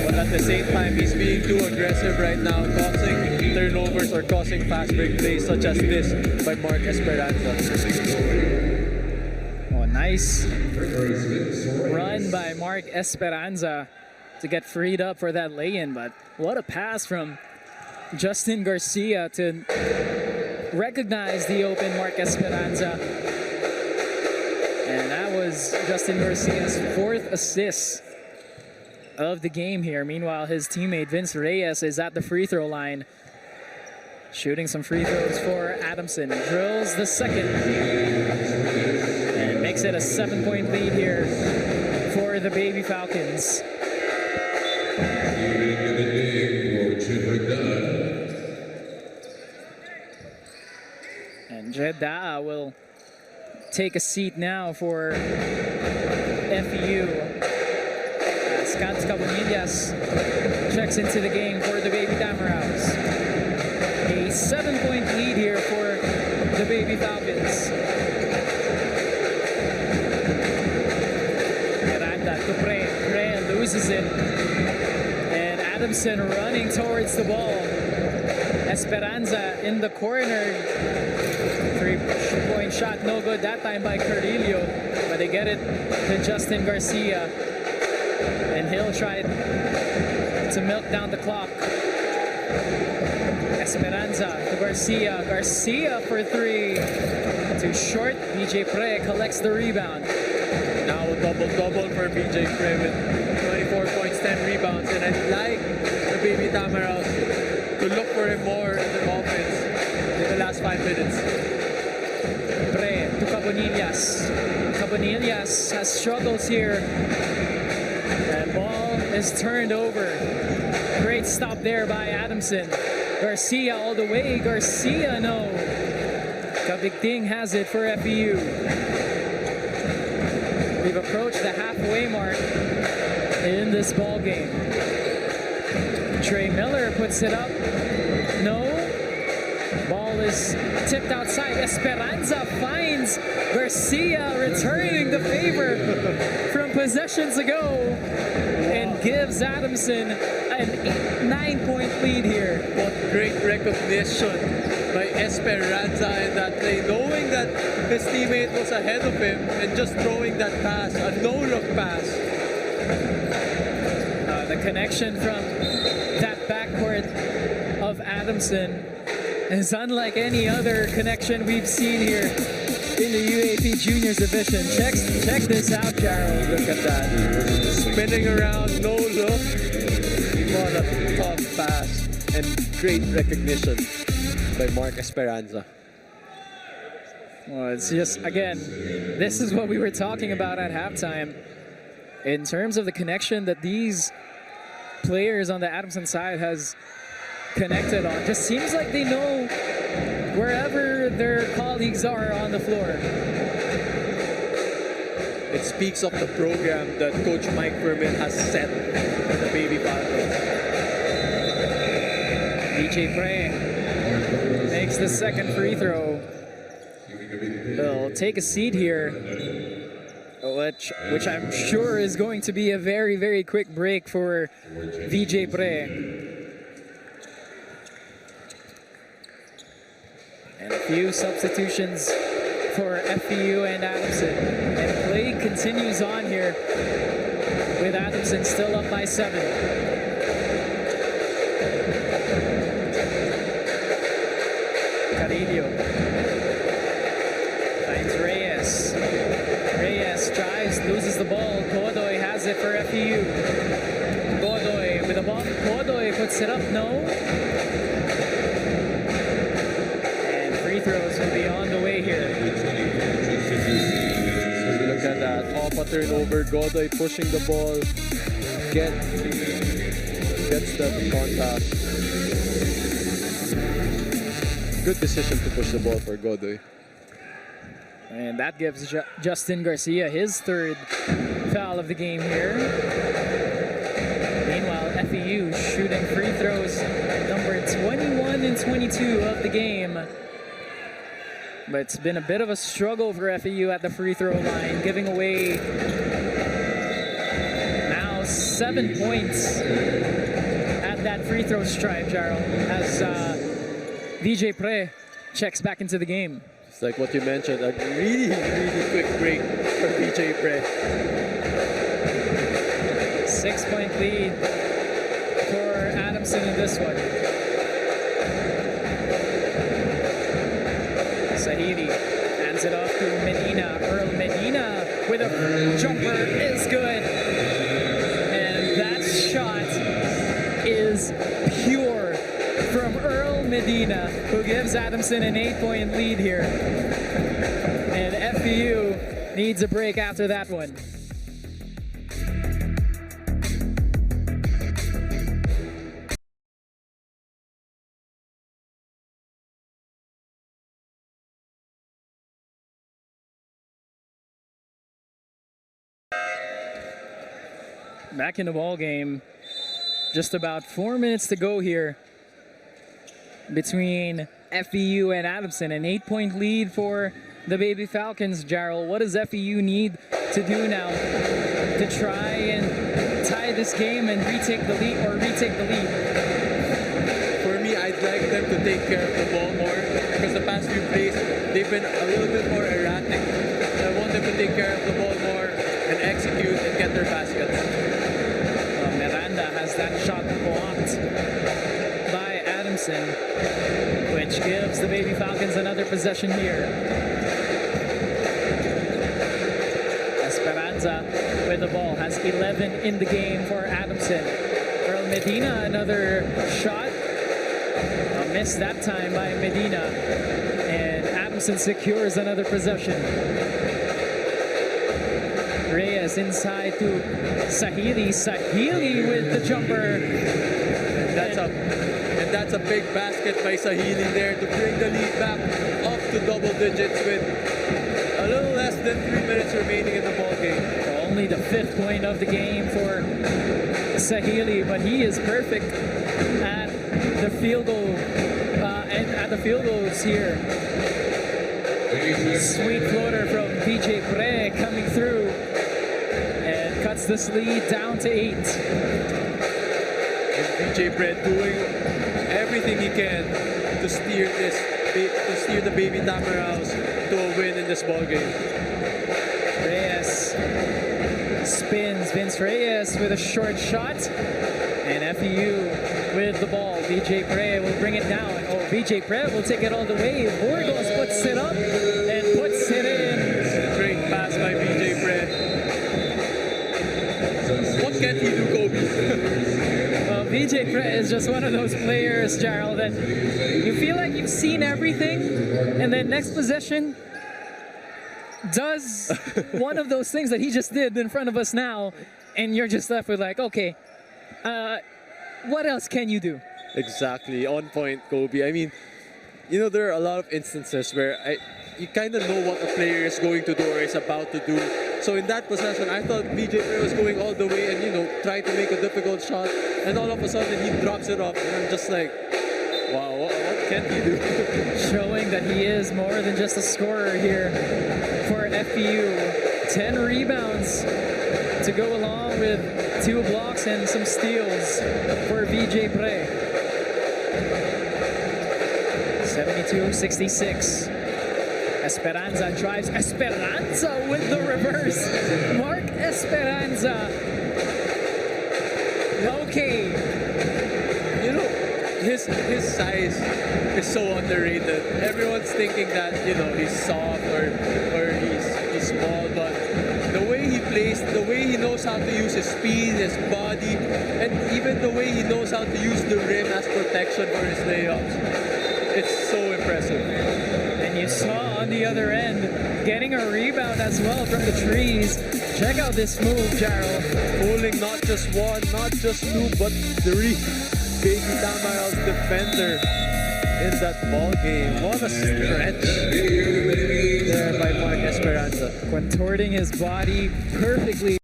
But at the same time, he's being too aggressive right now, causing turnovers or causing fast break plays such as this by Mark Esperanza. Oh, nice run by Mark Esperanza to get freed up for that lay-in, but what a pass from Justin Garcia to recognize the open Mark Esperanza. And that was Justin Garcia's 4th assist of the game here. Meanwhile, his teammate Vince Reyes is at the free throw line, shooting some free throws for Adamson. Drills the second and makes it a 7-point lead here for the Baby Falcons. And Jeddah will take a seat now for FEU. 𝔍𝔞𝔪𝔢𝔰 checks into the game for the Baby Tamaraws. A 7-point lead here for the Baby Falcons. Miranda to Pre loses it. And Adamson running towards the ball. Esperanza in the corner. 3-point shot, no good that time by Carrillo, but they get it to Justin Garcia. And he'll try to milk down the clock. Esperanza to Garcia. Garcia for 3. Too short. BJ Pre collects the rebound. Now a double-double for BJ Pre with 24 points, 10 rebounds. And I'd like the Baby Tamaraws to look for him more in the offense in the last 5 minutes. Pre to Cabonillas. Cabonillas has struggles here. And ball is turned over. Great stop there by Adamson. Garcia all the way. Garcia, no. Kabigting has it for FEU. We've approached the halfway mark in this ball game. Trey Miller puts it up. No. Ball is tipped outside. Esperanza finds Garcia, returning the favor from possessions ago, and gives Adamson an 9-point lead here. What great recognition by Esperanza in that play, knowing that his teammate was ahead of him and just throwing that pass, a no-look pass. The connection from that backcourt of Adamson is unlike any other connection we've seen here in the UAAP Juniors Division. Check this out, Jarrell. Look at that. Spinning around, no look. What a tough pass. And great recognition by Mark Esperanza. Well, it's just, again, this is what we were talking about at halftime. In terms of the connection that these players on the Adamson side has connected on. Just seems like they know wherever their colleagues are on the floor. It speaks of the program that Coach Mike Vermin has set for the Baby Falcons. BJ Pre makes the second free throw. They'll take a seat here, which I'm sure is going to be a very, very quick break for BJ Pre. And a few substitutions for FEU and Adamson. And play continues on here with Adamson still up by 7. Carrillo finds Reyes. Reyes drives, loses the ball. Godoy has it for FEU. Godoy with the ball. Godoy puts it up, no. Throws will be on the way here. Look at that. Off a turnover. Godoy pushing the ball. Gets the contact. Good decision to push the ball for Godoy. And that gives Justin Garcia his 3rd foul of the game here. Meanwhile, FEU shooting free throws number 21 and 22 of the game. But it's been a bit of a struggle for FEU at the free throw line, giving away 7 points at that free throw stripe, Jarrell, as VJ Pre checks back into the game. It's like what you mentioned, a really, really quick break for VJ Pre. 6-point lead for Adamson in this one. Sahili hands it off to Medina. Earl Medina with a jumper is good. And that shot is pure from Earl Medina, who gives Adamson an 8-point lead here. And FEU needs a break after that one. Back in the ball game, just about 4 minutes to go here between FEU and Adamson. An 8-point lead for the Baby Falcons. Jarrell, what does FEU need to do now to try and tie this game and retake the lead? For me, I'd like them to take care of the ball more because the past few plays, they've been a little bit more erratic. So I want them to take care of the ball more and execute and get their baskets. Miranda has that shot blocked by Adamson, which gives the Baby Falcons another possession here. Esperanza with the ball has 11 in the game for Adamson. Earl Medina, another shot. A miss that time by Medina. And Adamson secures another possession. Reyes inside to Sahili. Sahili with the jumper. And that's a big basket by Sahili there to bring the lead back up to double digits with a little less than 3 minutes remaining in the ball game. Only the 5th point of the game for Sahili, but he is perfect at the field goal and at the field goals here. Sweet floater from VJ Pre coming through and cuts this lead down to 8. And VJ Pre doing everything he can to steer the Baby Tamaraws to a win in this ball game. Reyes spins. Vince Reyes with a short shot, and FEU with the ball. VJ Pre will bring it down. Oh, VJ Pre will take it all the way. Burgos puts it up and puts it in. Great pass by VJ Pre. What can't he do, Kobe? Well, VJ Pre is just one of those players, Jarrell, that you feel like you've seen everything, and then next possession does one of those things that he just did in front of us now, and you're just left with like, okay, what else can you do? Exactly, on point, Kobe. I mean, you know, there are a lot of instances where you kind of know what a player is going to do or is about to do. So in that possession, I thought VJ Pre was going all the way and, you know, tried to make a difficult shot, and all of a sudden he drops it off, and I'm just like, wow, what can he do? Showing that he is more than just a scorer here for FEU. 10 rebounds to go along with 2 blocks and some steals for VJ Pre. 72-66. Esperanza drives. Esperanza with the reverse. Mark Esperanza. Okay. You know, his size is so underrated. Everyone's thinking that, you know, he's soft or he's small, but the way he plays, the way he knows how to use his speed, his body, and even the way he knows how to use the rim as protection for his layups, it's so impressive. And you saw on the other end, getting a rebound as well from the trees. Check out this move, Jarrell. Pulling not just 1, not just 2, but 3. Baby Tamaraws defender in that ball game. What a stretch there by Mark Esperanza. Contorting his body perfectly.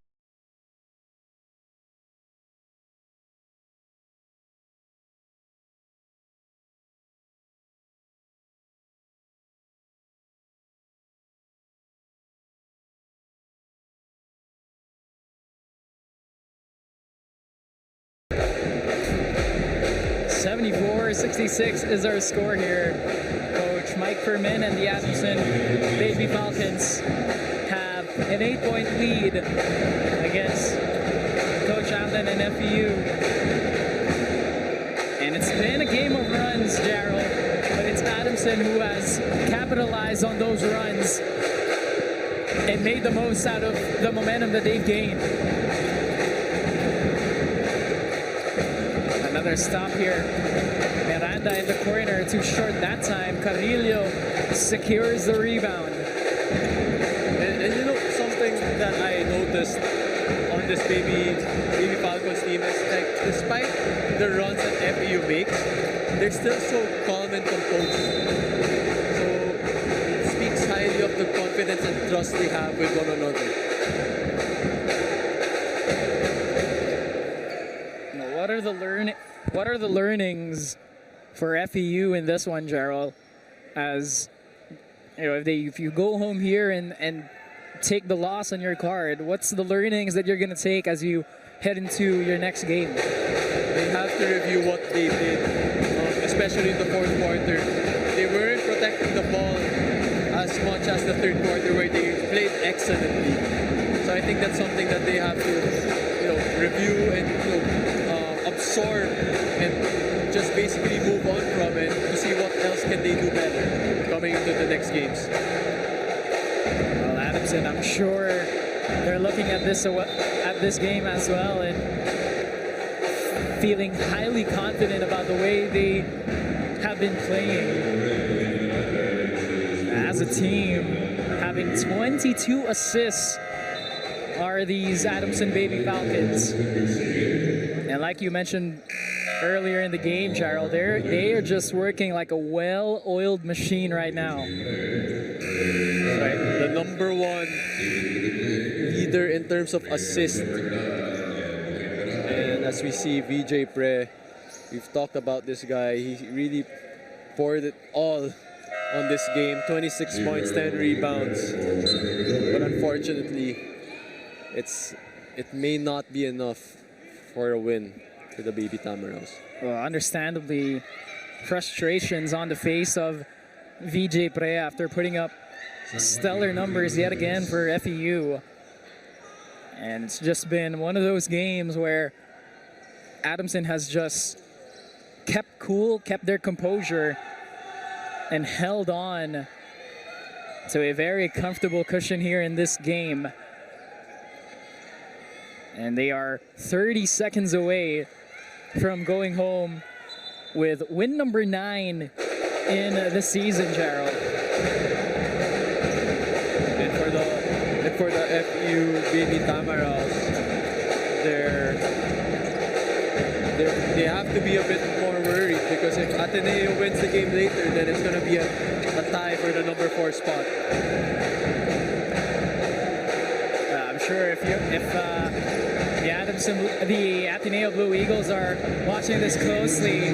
74-66 is our score here. Coach Mike Fermin and the Adamson Baby Falcons have an 8-point lead against Coach Allen and FEU. And it's been a game of runs, Gerald, but it's Adamson who has capitalized on those runs and made the most out of the momentum that they've gained. Another stop here. Miranda in the corner, too short that time. 𝔐𝔫𝔦𝔬𝔦 secures the rebound. And you know, something that I noticed on this baby Falcons team is like, despite the runs that FEU makes, they're still so calm and composed. So it speaks highly of the confidence and trust they have with one another. What are the learnings for FEU in this one, Gerald? As you know, if you go home here and take the loss on your card, what's the learnings that you're going to take as you head into your next game? They have to review what they did, especially in the fourth quarter. They weren't protecting the ball as much as the third quarter, where they played excellently. So I think that's something that they have to, review and absorb and just basically move on from it to see what else can they do better coming into the next games. Well, Adamson, I'm sure they're looking at this game as well and feeling highly confident about the way they have been playing as a team. Having 22 assists are these Adamson Baby Falcons. And like you mentioned earlier in the game, Gerald, they are just working like a well-oiled machine right now. Right, the number one leader in terms of assist. And as we see, VJ Pre, we've talked about this guy. He really poured it all on this game. 26 points, 10 rebounds. But unfortunately, it may not be enough for a win for the Baby Tamaraws. Well, understandably, frustrations on the face of VJ Pre after putting up stellar numbers yet again for FEU. And it's just been one of those games where Adamson has just kept cool, kept their composure, and held on to a very comfortable cushion here in this game. And they are 30 seconds away from going home with win number 9 in the season, Gerald. And for the FEU Baby Tamaraws, they have to be a bit more worried, because if Ateneo wins the game later, then it's going to be a tie for the number 4 spot. I'm sure if the Ateneo Blue Eagles are watching this closely,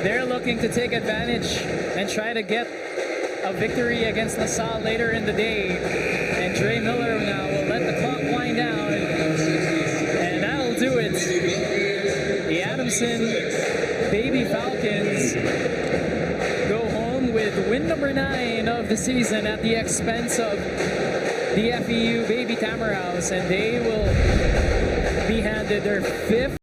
they're looking to take advantage and try to get a victory against LaSalle later in the day. And Dre Miller now will let the clock wind down, and that'll do it. The Adamson Baby Falcons go home with win number 9 of the season at the expense of the FEU Baby Tamaraws, and they will be handed their 5th